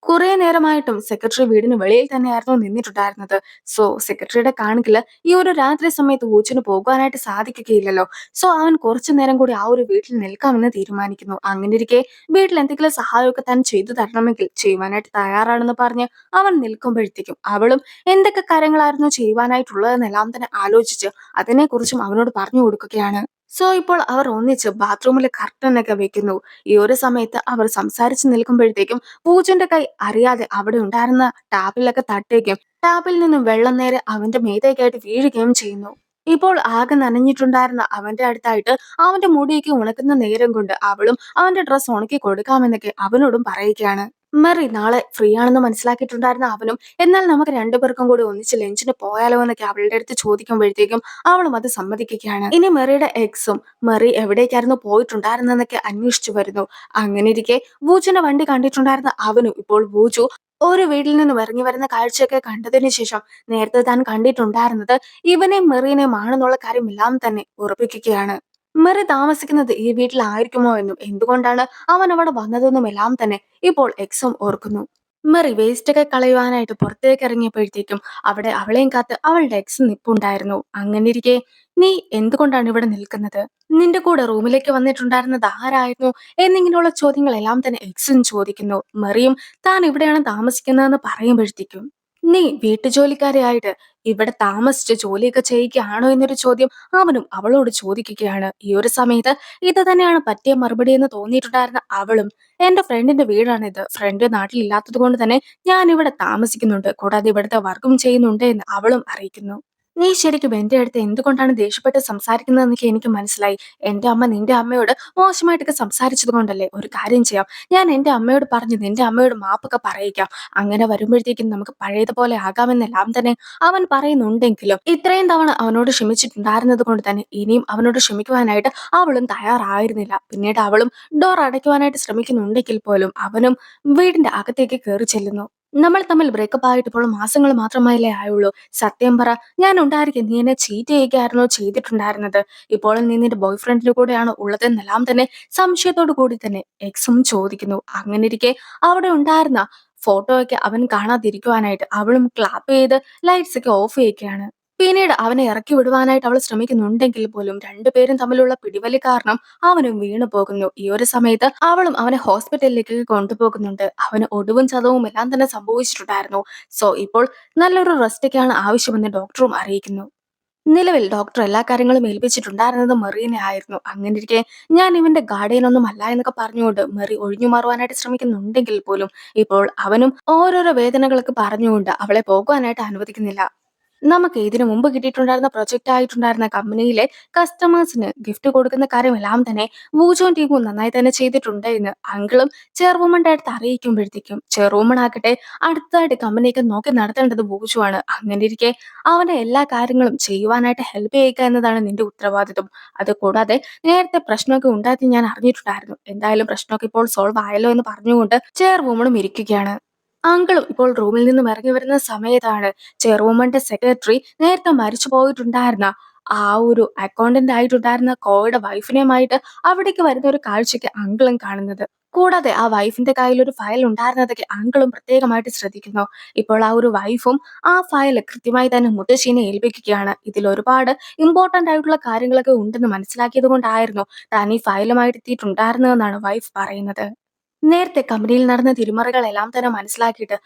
കുറെ നേരമായിട്ടും സെക്രട്ടറി വീടിന് വെളിയിൽ തന്നെയായിരുന്നു നിന്നിട്ടുണ്ടായിരുന്നത്. സോ സെക്രട്ടറിയുടെ കാണിക്കല് ഈ ഒരു രാത്രി സമയത്ത് ഊച്ചിന് പോകാനായിട്ട് സാധിക്കുകയില്ലല്ലോ. സോ അവൻ കുറച്ചു നേരം കൂടി ആ ഒരു വീട്ടിൽ നിൽക്കാമെന്ന് തീരുമാനിക്കുന്നു. അങ്ങനെ ഇരിക്കെ വീട്ടിൽ എന്തെങ്കിലും സഹായമൊക്കെ താൻ ചെയ്തു തരണമെങ്കിൽ ചെയ്യുവാനായിട്ട് തയ്യാറാണെന്ന് പറഞ്ഞ് അവൻ നിൽക്കുമ്പോഴത്തേക്കും അവളും എന്തൊക്കെ കാര്യങ്ങളായിരുന്നു ചെയ്യുവാനായിട്ടുള്ളതെന്നെല്ലാം തന്നെ ആലോചിച്ച് അതിനെക്കുറിച്ചും അവനോട് പറഞ്ഞു കൊടുക്കുകയാണ്. സോ ഇപ്പോൾ അവർ ഒന്നിച്ച് ബാത്റൂമിലെ കർട്ടനൊക്കെ വെക്കുന്നു. ഈ ഒരു സമയത്ത് അവർ സംസാരിച്ച് നിൽക്കുമ്പോഴത്തേക്കും പൂജന്റെ കൈ അറിയാതെ അവിടെ ഉണ്ടായിരുന്ന ടാപ്പിലൊക്കെ തട്ടുകയും ടാപ്പിൽ നിന്നും വെള്ളം നേരെ അവന്റെ മേത്തേക്കായിട്ട് വീഴുകയും ചെയ്യുന്നു. ഇപ്പോൾ ആകെ നനഞ്ഞിട്ടുണ്ടായിരുന്ന അവന്റെ അടുത്തായിട്ട് അവന്റെ മുടിയൊക്കെ ഉണക്കുന്ന നേരം കൊണ്ട് അവളും അവന്റെ ഡ്രസ്സ് ഉണക്കി കൊടുക്കാമെന്നൊക്കെ അവനോടും പറയുകയാണ്. മെറി നാളെ ഫ്രീ ആണെന്ന് മനസ്സിലാക്കിയിട്ടുണ്ടായിരുന്ന അവനും എന്നാൽ നമുക്ക് രണ്ടുപേർക്കും കൂടി ഒന്നിച്ച് ലഞ്ചിന് പോയാലോ എന്നൊക്കെ അവളുടെ അടുത്ത് ചോദിക്കുമ്പോഴത്തേക്കും അവളും അത് സമ്മതിക്കുകയാണ്. ഇനി മെറിയുടെ എക്സും മെറി എവിടേക്കായിരുന്നു പോയിട്ടുണ്ടായിരുന്നെന്നൊക്കെ അന്വേഷിച്ചു വരുന്നു. അങ്ങനെ ഇരിക്കെ വൂജുന്റെ വണ്ടി കണ്ടിട്ടുണ്ടായിരുന്ന അവനും ഇപ്പോൾ വൂജു ഒരു വീട്ടിൽ നിന്നും ഇറങ്ങി വരുന്ന കാഴ്ചയൊക്കെ കണ്ടതിന് ശേഷം നേരത്തെ താൻ കണ്ടിട്ടുണ്ടായിരുന്നത് ഇവനെയും മെറീനെയും ആണെന്നുള്ള കാര്യം എല്ലാം തന്നെ ഉറപ്പിക്കുകയാണ്. മെറി താമസിക്കുന്നത് ഈ വീട്ടിലായിരിക്കുമോ എന്നും എന്തുകൊണ്ടാണ് അവൻ അവിടെ വന്നതെന്നും എല്ലാം തന്നെ ഇപ്പോൾ എക്സും ഓർക്കുന്നു. മെറി വേസ്റ്റ് ഒക്കെ കളയുവാനായിട്ട് പുറത്തേക്ക് ഇറങ്ങിയപ്പോഴത്തേക്കും അവിടെ അവളെയും കാത്ത് അവളുടെ എക്സ് നിപ്പുണ്ടായിരുന്നു. അങ്ങനെ ഇരിക്കെ നീ എന്തുകൊണ്ടാണ് ഇവിടെ നിൽക്കുന്നത്? നിന്റെ കൂടെ റൂമിലേക്ക് വന്നിട്ടുണ്ടായിരുന്നത് ആരായിരുന്നു? എന്നിങ്ങനെയുള്ള ചോദ്യങ്ങളെല്ലാം തന്നെ എക്സും ചോദിക്കുന്നു. മെറിയും താൻ ഇവിടെയാണ് താമസിക്കുന്നതെന്ന് പറയുമ്പോഴത്തേക്കും നീ വീട്ടുജോലിക്കാരിയായിട്ട് ഇവിടെ താമസിച്ച് ജോലിയൊക്കെ ചെയ്യുകയാണോ എന്നൊരു ചോദ്യം അവനും അവളോട് ചോദിക്കുകയാണ്. ഈ ഒരു സമയത്ത് ഇത് തന്നെയാണ് പറ്റിയ മറുപടി എന്ന് തോന്നിയിട്ടുണ്ടായിരുന്ന അവളും എന്റെ ഫ്രണ്ടിന്റെ വീടാണിത്. ഫ്രണ്ട് നാട്ടിലില്ലാത്തത് കൊണ്ട് തന്നെ ഞാൻ ഇവിടെ താമസിക്കുന്നുണ്ട്. കൂടാതെ ഇവിടുത്തെ വർക്കും ചെയ്യുന്നുണ്ട് എന്ന് അവളും അറിയിക്കുന്നു. നീ ശരിക്കും എന്റെ അടുത്ത് എന്തുകൊണ്ടാണ് ദേഷ്യപ്പെട്ട് സംസാരിക്കുന്നതെന്നൊക്കെ എനിക്ക് മനസ്സിലായി. എന്റെ അമ്മ നിന്റെ അമ്മയോട് മോശമായിട്ടൊക്കെ സംസാരിച്ചത് കൊണ്ടല്ലേ. ഒരു കാര്യം ചെയ്യാം, ഞാൻ എന്റെ അമ്മയോട് പറഞ്ഞ് നിന്റെ അമ്മയോട് മാപ്പൊക്കെ പറയിക്കാം. അങ്ങനെ വരുമ്പോഴത്തേക്കും നമുക്ക് പഴയതുപോലെ ആകാമെന്നെല്ലാം തന്നെ അവൻ പറയുന്നുണ്ടെങ്കിലും ഇത്രയും തവണ അവനോട് ക്ഷമിച്ചിട്ടുണ്ടായിരുന്നത് കൊണ്ട് തന്നെ ഇനിയും അവനോട് ക്ഷമിക്കുവാനായിട്ട് അവളും തയ്യാറായിരുന്നില്ല. പിന്നീട് അവളും ഡോർ അടയ്ക്കുവാനായിട്ട് ശ്രമിക്കുന്നുണ്ടെങ്കിൽ പോലും അവനും വീടിന്റെ അകത്തേക്ക് കയറി ചെല്ലുന്നു. നമ്മൾ തമ്മിൽ ബ്രേക്കപ്പ് ആയിട്ട് ഇപ്പോൾ മാസങ്ങൾ മാത്രമല്ലേ ആയുള്ളൂ. സത്യം പറ, ഞാൻ ഉണ്ടായിരിക്കും നീ എന്നെ ചീറ്റ് ചെയ്യുകയായിരുന്നോ ചെയ്തിട്ടുണ്ടായിരുന്നത്? ഇപ്പോൾ നീ നിന്റെ ബോയ് ഫ്രണ്ടിന്റെ കൂടെയാണ് ഉള്ളതെന്നെല്ലാം തന്നെ സംശയത്തോടു കൂടി തന്നെ എക്സും ചോദിക്കുന്നു. അങ്ങനെ ഇരിക്കെ അവിടെ ഉണ്ടായിരുന്ന ഫോട്ടോ ഒക്കെ അവൻ കാണാതിരിക്കുവാനായിട്ട് അവളും ക്ലാപ്പ് ചെയ്ത് ലൈറ്റ്സ് ഒക്കെ ഓഫ് ചെയ്യുകയാണ്. പിന്നീട് അവനെ ഇറക്കി വിടുവാനായിട്ട് അവൾ ശ്രമിക്കുന്നുണ്ടെങ്കിൽ പോലും രണ്ടുപേരും തമ്മിലുള്ള പിടിവലി കാരണം അവനും വീണു പോകുന്നു. ഈ ഒരു സമയത്ത് അവളും അവനെ ഹോസ്പിറ്റലിലേക്ക് കൊണ്ടുപോകുന്നുണ്ട്. അവന് ഒടിവും ചതവും എല്ലാം തന്നെ സംഭവിച്ചിട്ടുണ്ടായിരുന്നു. സോ ഇപ്പോൾ നല്ലൊരു റെസ്റ്റ് ഒക്കെയാണ് ആവശ്യമെന്ന് ഡോക്ടറും അറിയിക്കുന്നു. നിലവിൽ ഡോക്ടർ എല്ലാ കാര്യങ്ങളും ഏൽപ്പിച്ചിട്ടുണ്ടായിരുന്നത് മെറീനെ ആയിരുന്നു. അങ്ങനെ ഇരിക്കെ ഞാൻ ഇവന്റെ ഗാർഡിയൻ ഒന്നും അല്ല എന്നൊക്കെ പറഞ്ഞുകൊണ്ട് മെറി ഒഴിഞ്ഞു മാറുവാനായിട്ട് ശ്രമിക്കുന്നുണ്ടെങ്കിൽ പോലും ഇപ്പോൾ അവനും ഓരോരോ വേദനകളൊക്കെ പറഞ്ഞുകൊണ്ട് അവളെ പോകുവാനായിട്ട് അനുവദിക്കുന്നില്ല. നമുക്ക് ഇതിനു മുമ്പ് കിട്ടിയിട്ടുണ്ടായിരുന്ന പ്രൊജക്റ്റ് ആയിട്ടുണ്ടായിരുന്ന കമ്പനിയിലെ കസ്റ്റമേഴ്സിന് ഗിഫ്റ്റ് കൊടുക്കുന്ന കാര്യമെല്ലാം തന്നെ വൂജോൻ ടീമും നന്നായി തന്നെ ചെയ്തിട്ടുണ്ട് എന്ന് അങ്കിളും ചെയർവുമന്റെ അടുത്ത് അറിയിക്കുമ്പോഴത്തേക്കും ചെയർവുമൺ ആകട്ടെ അടുത്തതായിട്ട് കമ്പനിയൊക്കെ നോക്കി നടത്തേണ്ടത് വൂജു ആണ്. അങ്ങനെ ഇരിക്കെ അവന്റെ എല്ലാ കാര്യങ്ങളും ചെയ്യുവാനായിട്ട് ഹെൽപ്പ് ചെയ്യുക എന്നതാണ് നിന്റെ ഉത്തരവാദിത്വം. അത് കൂടാതെ നേരത്തെ പ്രശ്നമൊക്കെ ഉണ്ടാക്കി ഞാൻ അറിഞ്ഞിട്ടുണ്ടായിരുന്നു. എന്തായാലും പ്രശ്നമൊക്കെ ഇപ്പോൾ സോൾവ് ആയല്ലോ എന്ന് പറഞ്ഞുകൊണ്ട് ചെയർവുമണും ഇരിക്കുകയാണ്. അങ്കിളും ഇപ്പോൾ റൂമിൽ നിന്നും ഇറങ്ങി വരുന്ന സമയത്താണ് ചെയർവുമന്റെ സെക്രട്ടറി നേരത്തെ മരിച്ചു പോയിട്ടുണ്ടായിരുന്ന ആ ഒരു അക്കൗണ്ടന്റ് ആയിട്ടുണ്ടായിരുന്ന കോയുടെ വൈഫിനെയുമായിട്ട് അവിടേക്ക് വരുന്ന ഒരു കാഴ്ചയ്ക്ക് അങ്കിളും കാണുന്നത്. കൂടാതെ ആ വൈഫിന്റെ കയ്യിൽ ഒരു ഫയൽ ഉണ്ടായിരുന്നതൊക്കെ അങ്കിളും പ്രത്യേകമായിട്ട് ശ്രദ്ധിക്കുന്നു. ഇപ്പോൾ ആ ഒരു വൈഫും ആ ഫയൽ കൃത്യമായി തന്നെ മുത്തശ്ശീനെ ഏൽപ്പിക്കുകയാണ്. ഇതിൽ ഒരുപാട് ഇമ്പോർട്ടന്റ് ആയിട്ടുള്ള കാര്യങ്ങളൊക്കെ ഉണ്ടെന്ന് മനസ്സിലാക്കിയത് കൊണ്ടായിരുന്നു താൻ ഈ ഫയലുമായിട്ട് എത്തിയിട്ടുണ്ടായിരുന്നതെന്നാണ് വൈഫ് പറയുന്നത്. നേരത്തെ കമ്പനിയിൽ നടന്ന തിരിമറികളെല്ലാം തന്നെ മനസ്സിലാക്കിയിട്ട്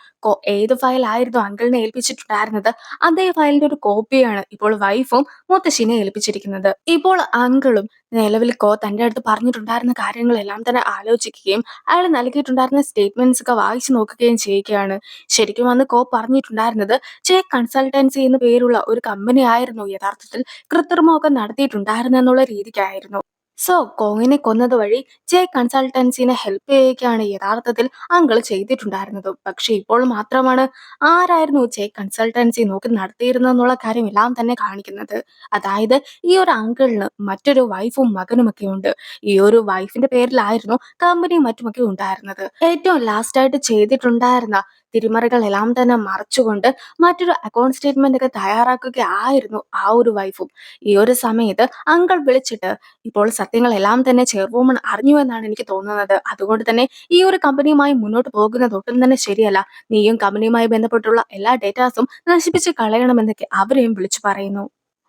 ഏത് ഫയലായിരുന്നു അങ്കിളിനെ ഏൽപ്പിച്ചിട്ടുണ്ടായിരുന്നത്, അതേ ഫയലിന്റെ ഒരു കോപ്പിയാണ് ഇപ്പോൾ വൈഫും മുത്തശ്ശിനെ ഏൽപ്പിച്ചിരിക്കുന്നത്. ഇപ്പോൾ അങ്കിളും നിലവിൽ തന്റെ അടുത്ത് പറഞ്ഞിട്ടുണ്ടായിരുന്ന കാര്യങ്ങളെല്ലാം തന്നെ ആലോചിക്കുകയും അയാൾ നൽകിയിട്ടുണ്ടായിരുന്ന സ്റ്റേറ്റ്മെന്റ്സ് ഒക്കെ വായിച്ചു നോക്കുകയും ചെയ്യുകയാണ്. ശരിക്കും അന്ന് പറഞ്ഞിട്ടുണ്ടായിരുന്നത് ജെ കൺസൾട്ടൻസി എന്ന് പേരുള്ള ഒരു കമ്പനി ആയിരുന്നു യഥാർത്ഥത്തിൽ കൃത്രിമമൊക്കെ നടത്തിയിട്ടുണ്ടായിരുന്നത് എന്നുള്ള രീതിക്കായിരുന്നു. സോ കോങ്ങിനെ കൊന്നത് വഴി ജെ കൺസൾട്ടൻസിനെ ഹെൽപ്പ് ചെയ്യുകയാണ് യഥാർത്ഥത്തിൽ അങ്കിൾ ചെയ്തിട്ടുണ്ടായിരുന്നത്. പക്ഷെ ഇപ്പോൾ മാത്രമാണ് ആരായിരുന്നു ജെ കൺസൾട്ടൻസി നോക്കി നടത്തിയിരുന്നെന്നുള്ള കാര്യം എല്ലാം തന്നെ കാണിക്കുന്നത്. അതായത് ഈ ഒരു അങ്കിളിന് മറ്റൊരു വൈഫും മകനുമൊക്കെ ഉണ്ട്. ഈ ഒരു വൈഫിന്റെ പേരിലായിരുന്നു കമ്പനിയും മറ്റുമൊക്കെ ഉണ്ടായിരുന്നത്. ഏറ്റവും ലാസ്റ്റ് ആയിട്ട് ചെയ്തിട്ടുണ്ടായിരുന്ന തിരിമറികളെല്ലാം തന്നെ മറച്ചുകൊണ്ട് മറ്റൊരു അക്കൗണ്ട് സ്റ്റേറ്റ്മെന്റ് ഒക്കെ തയ്യാറാക്കുക ആയിരുന്നു ആ ഒരു വൈഫും. ഈ ഒരു സമയത്ത് അങ്കിൾ വിളിച്ചിട്ട് ഇപ്പോൾ സത്യങ്ങളെല്ലാം തന്നെ ചെയർവുമൺ അറിഞ്ഞു എന്നാണ് എനിക്ക് തോന്നുന്നത്. അതുകൊണ്ട് തന്നെ ഈ ഒരു കമ്പനിയുമായി മുന്നോട്ട് പോകുന്നത് ഒട്ടും തന്നെ ശരിയല്ല. നീയും കമ്പനിയുമായി ബന്ധപ്പെട്ടുള്ള എല്ലാ ഡേറ്റാസും നശിപ്പിച്ച് കളയണമെന്നൊക്കെ അവരെയും വിളിച്ചു പറയുന്നു.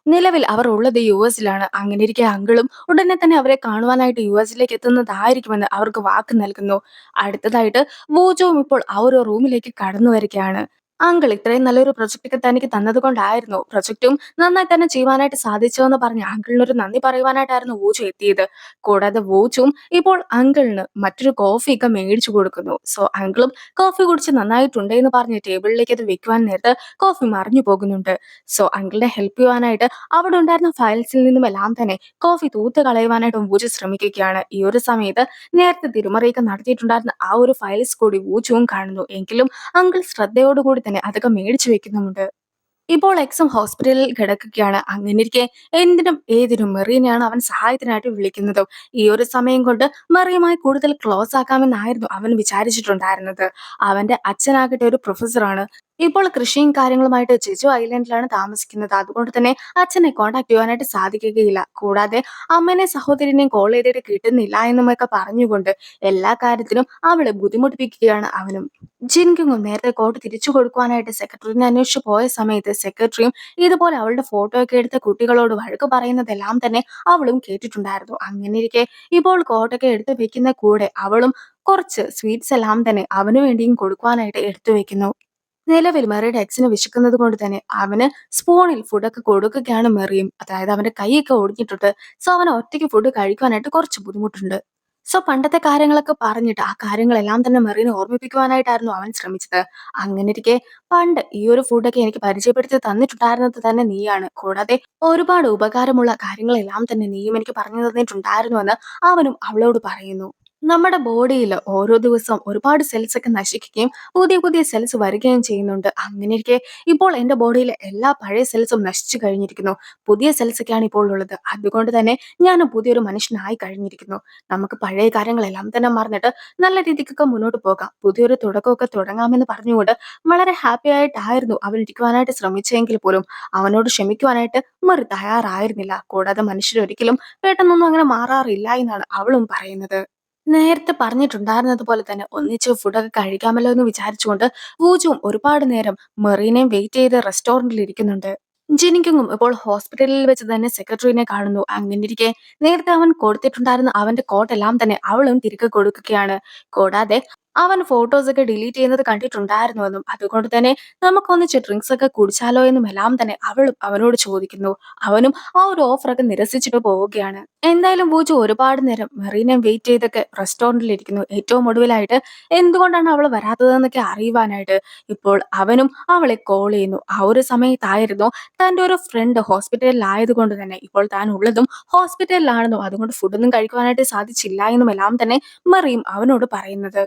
നിലവിൽ അവർ ഉള്ളത് യുഎസിലാണ്. അങ്ങനെയിരിക്കെ അങ്കിളും ഉടനെ തന്നെ അവരെ കാണുവാനായിട്ട് യുഎസിലേക്ക് എത്തുന്നതായിരിക്കുമെന്ന് അവർക്ക് വാക്ക് നൽകുന്നു. അടുത്തതായിട്ട് വൂജോവും ഇപ്പോൾ ആ ഒരു റൂമിലേക്ക് കടന്നു വരികയാണ്. അങ്കിൾ ഇത്രയും നല്ലൊരു പ്രൊജക്ട് ഒക്കെ തനിക്ക് തന്നത് കൊണ്ടായിരുന്നു പ്രൊജക്റ്റും നന്നായി തന്നെ ചെയ്യുവാനായിട്ട് സാധിച്ചതെന്ന് പറഞ്ഞ് അങ്കിളിനൊരു നന്ദി പറയുവാനായിട്ടായിരുന്നു വൂജു എത്തിയത്. കൂടാതെ വൂജുവും ഇപ്പോൾ അങ്കിളിന് മറ്റൊരു കോഫി ഒക്കെ മേടിച്ചു കൊടുക്കുന്നു. സോ അങ്കിളും കോഫി കുടിച്ച് നന്നായിട്ടുണ്ട് എന്ന് പറഞ്ഞ് ടേബിളിലേക്ക് അത് വെക്കുവാൻ നേരത്ത് കോഫി മറിഞ്ഞു പോകുന്നുണ്ട്. സോ അങ്കിളിനെ ഹെൽപ്പ് ചെയ്യുവാനായിട്ട് അവിടെ ഉണ്ടായിരുന്ന ഫയൽസിൽ നിന്നും എല്ലാം തന്നെ കോഫി തൂത്ത് കളയുവാനായിട്ട് വൂജു ശ്രമിക്കുകയാണ്. ഈ ഒരു സമയത്ത് നേരത്തെ തിരുമറിയൊക്കെ നടത്തിയിട്ടുണ്ടായിരുന്ന ആ ഒരു ഫയൽസ് കൂടി വൂജുവും കാണുന്നു. എങ്കിലും അങ്കിൾ ശ്രദ്ധയോടുകൂടി തന്നെ അതൊക്കെ മേടിച്ചു വെക്കുന്നുമുണ്ട്. ഇപ്പോൾ എക്സും ഹോസ്പിറ്റലിൽ കിടക്കുകയാണ്. അങ്ങനെയിരിക്കെ എന്തിനും ഏതിനും മെറീനെയാണ് അവൻ സഹായത്തിനായിട്ട് വിളിക്കുന്നത്. ഈ ഒരു സമയം കൊണ്ട് മെറിയുമായി കൂടുതൽ ക്ലോസ് ആക്കാമെന്നായിരുന്നു അവൻ വിചാരിച്ചിട്ടുണ്ടായിരുന്നത്. അവന്റെ അച്ഛനാകട്ടെ ഒരു പ്രൊഫസറാണ്. ഇപ്പോൾ കൃഷിയും കാര്യങ്ങളുമായിട്ട് ജെജു ഐലൻഡിലാണ് താമസിക്കുന്നത്. അതുകൊണ്ട് തന്നെ അച്ഛനെ കോൺടാക്ട് ചെയ്യാനായിട്ട് സാധിക്കുകയില്ല. കൂടാതെ അമ്മനെ സഹോദരനെയും കോൾ ചെയ്തിട്ട് കിട്ടുന്നില്ല എന്നുമൊക്കെ പറഞ്ഞുകൊണ്ട് എല്ലാ കാര്യത്തിനും അവളെ ബുദ്ധിമുട്ടിപ്പിക്കുകയാണ് അവനും. ജിൻകിങ്ങും നേരത്തെ കോട്ട് തിരിച്ചു കൊടുക്കുവാനായിട്ട് സെക്രട്ടറിനെ അന്വേഷിച്ചു പോയ സമയത്ത് സെക്രട്ടറിയും ഇതുപോലെ അവളുടെ ഫോട്ടോ ഒക്കെ എടുത്ത കുട്ടികളോട് വഴക്ക് പറയുന്നതെല്ലാം തന്നെ അവളും കേട്ടിട്ടുണ്ടായിരുന്നു. അങ്ങനെയിരിക്കെ ഇപ്പോൾ കോട്ടൊക്കെ എടുത്തു വെക്കുന്ന കൂടെ അവളും കുറച്ച് സ്വീറ്റ്സ് എല്ലാം തന്നെ അവനു വേണ്ടിയും കൊടുക്കുവാനായിട്ട് എടുത്തു വെക്കുന്നു. നിലവിൽ മെറിയുടെ എക്സിന് വിശക്കുന്നത് കൊണ്ട് തന്നെ അവന് സ്പൂണിൽ ഫുഡൊക്കെ കൊടുക്കുകയാണ് മെറിയും. അതായത് അവന്റെ കൈയൊക്കെ ഒടിഞ്ഞിട്ടുണ്ട്. സോ അവന് ഒറ്റയ്ക്ക് ഫുഡ് കഴിക്കുവാനായിട്ട് കുറച്ച് ബുദ്ധിമുട്ടുണ്ട്. സോ പണ്ടത്തെ കാര്യങ്ങളൊക്കെ പറഞ്ഞിട്ട് ആ കാര്യങ്ങളെല്ലാം തന്നെ മെറീനെ ഓർമ്മിപ്പിക്കുവാനായിട്ടായിരുന്നു അവൻ ശ്രമിച്ചത്. അങ്ങനെയിരിക്കെ പണ്ട് ഈ ഒരു ഫുഡൊക്കെ എനിക്ക് പരിചയപ്പെടുത്തി തന്നിട്ടുണ്ടായിരുന്നത് തന്നെ നീയാണ്. കൂടാതെ ഒരുപാട് ഉപകാരമുള്ള കാര്യങ്ങളെല്ലാം തന്നെ നീയും എനിക്ക് പറഞ്ഞു തന്നിട്ടുണ്ടായിരുന്നുവെന്ന് അവനും അവളോട് പറയുന്നു. നമ്മുടെ ബോഡിയിൽ ഓരോ ദിവസവും ഒരുപാട് സെൽസ് ഒക്കെ നശിക്കുകയും പുതിയ പുതിയ സെൽസ് വരികയും ചെയ്യുന്നുണ്ട്. അങ്ങനെയിരിക്കെ ഇപ്പോൾ എന്റെ ബോഡിയിലെ എല്ലാ പഴയ സെൽസും നശിച്ചു കഴിഞ്ഞിരിക്കുന്നു. പുതിയ സെൽസ് ഒക്കെയാണ് ഇപ്പോൾ ഉള്ളത്. അതുകൊണ്ട് തന്നെ ഞാൻ പുതിയൊരു മനുഷ്യനായി കഴിഞ്ഞിരിക്കുന്നു. നമുക്ക് പഴയ കാര്യങ്ങളെല്ലാം തന്നെ മറന്നിട്ട് നല്ല രീതിക്കൊക്കെ മുന്നോട്ട് പോകാം. പുതിയൊരു തുടക്കമൊക്കെ തുടങ്ങാമെന്ന് പറഞ്ഞുകൊണ്ട് വളരെ ഹാപ്പി ആയിട്ടായിരുന്നു അവൻ ഇരിക്കുവാനായിട്ട് ശ്രമിച്ചെങ്കിൽ പോലും അവനോട് ക്ഷമിക്കുവാനായിട്ട് മെറി തയ്യാറായിരുന്നില്ല. കൂടാതെ മനുഷ്യരൊരിക്കലും പെട്ടെന്നൊന്നും അങ്ങനെ മാറാറില്ല എന്നാണ് അവളും പറയുന്നത്. നേരത്തെ പറഞ്ഞിട്ടുണ്ടായിരുന്നത് പോലെ തന്നെ ഒന്നിച്ച് ഫുഡൊക്കെ കഴിക്കാമല്ലോ എന്ന് വിചാരിച്ചുകൊണ്ട് വൂജുവും ഒരുപാട് നേരം മെറീനെയും വെയിറ്റ് ചെയ്ത് റെസ്റ്റോറന്റിൽ ഇരിക്കുന്നുണ്ട്. ജിനിക്കുങ്ങും ഇപ്പോൾ ഹോസ്പിറ്റലിൽ വെച്ച് തന്നെ സെക്രട്ടറിനെ കാണുന്നു. അങ്ങനെയിരിക്കെ നേരത്തെ അവൻ കൊടുത്തിട്ടുണ്ടായിരുന്ന അവന്റെ കോട്ടെല്ലാം തന്നെ അവളും തിരികെ കൊടുക്കുകയാണ്. കൂടാതെ അവൻ ഫോട്ടോസ് ഒക്കെ ഡിലീറ്റ് ചെയ്യുന്നത് കണ്ടിട്ടുണ്ടായിരുന്നുവെന്നും അതുകൊണ്ട് തന്നെ നമുക്കൊന്നിച്ച് ഡ്രിങ്ക്സ് ഒക്കെ കുടിച്ചാലോ എന്നും എല്ലാം തന്നെ അവളും അവനോട് ചോദിക്കുന്നു. അവനും ആ ഒരു ഓഫർ ഒക്കെ നിരസിച്ചിട്ട് പോവുകയാണ്. എന്തായാലും പൂജ ഒരുപാട് നേരം മെറീനെ വെയിറ്റ് ചെയ്തൊക്കെ റെസ്റ്റോറന്റിൽ ഇരിക്കുന്നു. ഏറ്റവും ഒടുവിലായിട്ട് എന്തുകൊണ്ടാണ് അവൾ വരാത്തതെന്നൊക്കെ അറിയുവാനായിട്ട് ഇപ്പോൾ അവനും അവളെ കോൾ ചെയ്യുന്നു. ആ ഒരു സമയത്തായിരുന്നു തന്റെ ഒരു ഫ്രണ്ട് ഹോസ്പിറ്റലിൽ ആയതുകൊണ്ട് തന്നെ ഇപ്പോൾ താൻ ഉള്ളതും ഹോസ്പിറ്റലിലാണെന്നും അതുകൊണ്ട് ഫുഡൊന്നും കഴിക്കുവാനായിട്ട് സാധിച്ചില്ല എന്നും എല്ലാം തന്നെ മെറിയും അവനോട് പറയുന്നത്.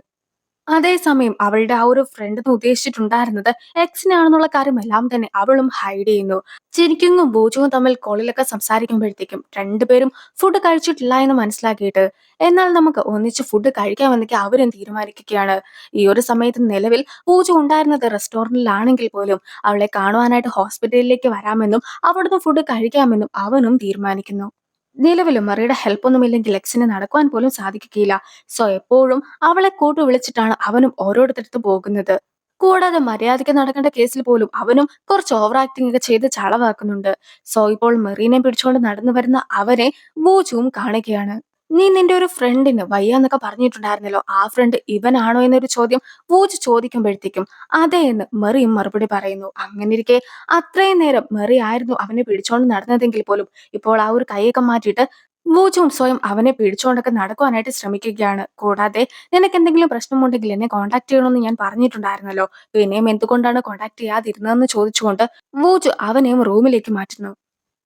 അതേസമയം അവളുടെ ആ ഒരു ഫ്രണ്ടെന്ന് ഉദ്ദേശിച്ചിട്ടുണ്ടായിരുന്നത് എക്സിനാണെന്നുള്ള കാര്യം എല്ലാം തന്നെ അവളും ഹൈഡ് ചെയ്യുന്നു. ജിനിക്കിങ്ങും ബോജുവും തമ്മിൽ കോളിലൊക്കെ സംസാരിക്കുമ്പോഴത്തേക്കും രണ്ടുപേരും ഫുഡ് കഴിച്ചിട്ടില്ല എന്ന് മനസ്സിലാക്കിയിട്ട് എന്നാൽ നമുക്ക് ഒന്നിച്ച് ഫുഡ് കഴിക്കാമെന്നൊക്കെ അവരും തീരുമാനിക്കുകയാണ്. ഈ ഒരു സമയത്ത് നിലവിൽ ബോജു ഉണ്ടായിരുന്നത് റെസ്റ്റോറന്റിലാണെങ്കിൽ പോലും അവളെ കാണുവാനായിട്ട് ഹോസ്പിറ്റലിലേക്ക് വരാമെന്നും അവിടുന്ന് ഫുഡ് കഴിക്കാമെന്നും അവനും തീരുമാനിക്കുന്നു. നിലവിലും മറിയുടെ ഹെൽപ്പൊന്നുമില്ലെങ്കിൽ എക്സിന് നടക്കുവാൻ പോലും സാധിക്കുകയില്ല. സോ എപ്പോഴും അവളെ കൂട്ടു വിളിച്ചിട്ടാണ് അവനും ഓരോരുത്തരത്ത് പോകുന്നത്. കൂടാതെ മര്യാദയ്ക്ക് നടക്കേണ്ട കേസിൽ പോലും അവനും കുറച്ച് ഓവർ ആക്ടിംഗ് ഒക്കെ ചെയ്ത് ചളവാക്കുന്നുണ്ട്. സോ ഇപ്പോൾ മെറീനെ പിടിച്ചുകൊണ്ട് നടന്നു വരുന്ന അവരെ ബൂജുവും കാണുകയാണ്. നീ നിന്റെ ഒരു ഫ്രണ്ടിന് വയ്യാന്നൊക്കെ പറഞ്ഞിട്ടുണ്ടായിരുന്നല്ലോ. ആ ഫ്രണ്ട് ഇവനാണോ എന്നൊരു ചോദ്യം വൂജ് ചോദിക്കുമ്പോഴത്തേക്കും അതെ എന്ന് മെറിയും മറുപടി പറയുന്നു. അങ്ങനെയിരിക്കെ അത്രയും നേരം മെറി ആയിരുന്നു അവനെ പിടിച്ചോണ്ട് നടന്നതെങ്കിൽ പോലും ഇപ്പോൾ ആ ഒരു കൈയൊക്കെ മാറ്റിയിട്ട് വൂജും സ്വയം അവനെ പിടിച്ചോണ്ടൊക്കെ നടക്കുവാനായിട്ട് ശ്രമിക്കുകയാണ്. കൂടാതെ നിനക്കെന്തെങ്കിലും പ്രശ്നമുണ്ടെങ്കിൽ എന്നെ കോൺടാക്ട് ചെയ്യണമെന്ന് ഞാൻ പറഞ്ഞിട്ടുണ്ടായിരുന്നല്ലോ. പിന്നെയും എന്തുകൊണ്ടാണ് കോൺടാക്ട് ചെയ്യാതിരുന്നതെന്ന് ചോദിച്ചുകൊണ്ട് വൂജു അവനെയും റൂമിലേക്ക് മാറ്റുന്നു.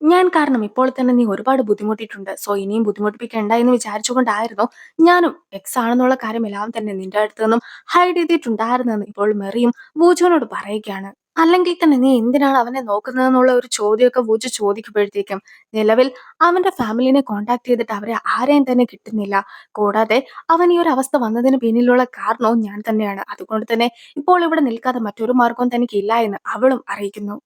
ഞാൻ കാരണം ഇപ്പോൾ തന്നെ നീ ഒരുപാട് ബുദ്ധിമുട്ടിയിട്ടുണ്ട്. സോ ഇനിയും ബുദ്ധിമുട്ടിപ്പിക്കണ്ട എന്ന് വിചാരിച്ചുകൊണ്ടായിരുന്നു ഞാനും എക്സ് ആണെന്നുള്ള കാര്യം എല്ലാം തന്നെ നിന്റെ അടുത്ത് നിന്നും ഹൈഡ് ചെയ്തിട്ടുണ്ടായിരുന്നെന്ന് ഇപ്പോൾ മെറിയും വൂജുവിനോട് പറയുകയാണ്. അല്ലെങ്കിൽ തന്നെ നീ എന്തിനാണ് അവനെ നോക്കുന്നതെന്നുള്ള ഒരു ചോദ്യമൊക്കെ വൂജു ചോദിക്കുമ്പോഴത്തേക്കും നിലവിൽ അവന്റെ ഫാമിലിനെ കോൺടാക്ട് ചെയ്തിട്ട് അവരെ ആരെയും തന്നെ കിട്ടുന്നില്ല. കൂടാതെ അവൻ ഈ ഒരു അവസ്ഥ വന്നതിന് പിന്നിലുള്ള കാരണവും ഞാൻ തന്നെയാണ്. അതുകൊണ്ട് തന്നെ ഇപ്പോൾ ഇവിടെ നിൽക്കാതെ മറ്റൊരു മാർഗവും തനിക്കില്ല എന്ന് അവളും അറിയിക്കുന്നു.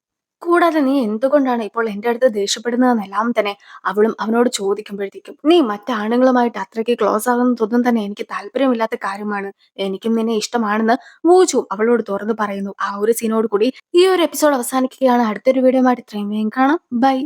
കൂടാതെ നീ എന്തുകൊണ്ടാണ് ഇപ്പോൾ എന്റെ അടുത്ത് ദേഷ്യപ്പെടുന്നതെന്നെല്ലാം തന്നെ അവളും അവനോട് ചോദിക്കുമ്പോഴത്തേക്കും നീ മറ്റാണുങ്ങളുമായിട്ട് അത്രയ്ക്ക് ക്ലോസ് ആകുന്നതൊന്നും തന്നെ എനിക്ക് താല്പര്യമില്ലാത്ത കാര്യമാണ്. എനിക്കും നിന്നെ ഇഷ്ടമാണെന്ന് വൂജു അവളോട് തുറന്നു പറയുന്നു. ആ ഒരു സീനോട് കൂടി ഈ ഒരു എപ്പിസോഡ് അവസാനിക്കുകയാണ്. അടുത്തൊരു വീഡിയോ ആയിട്ട് ഇത്രയും വേഗം കാണാം. ബൈ.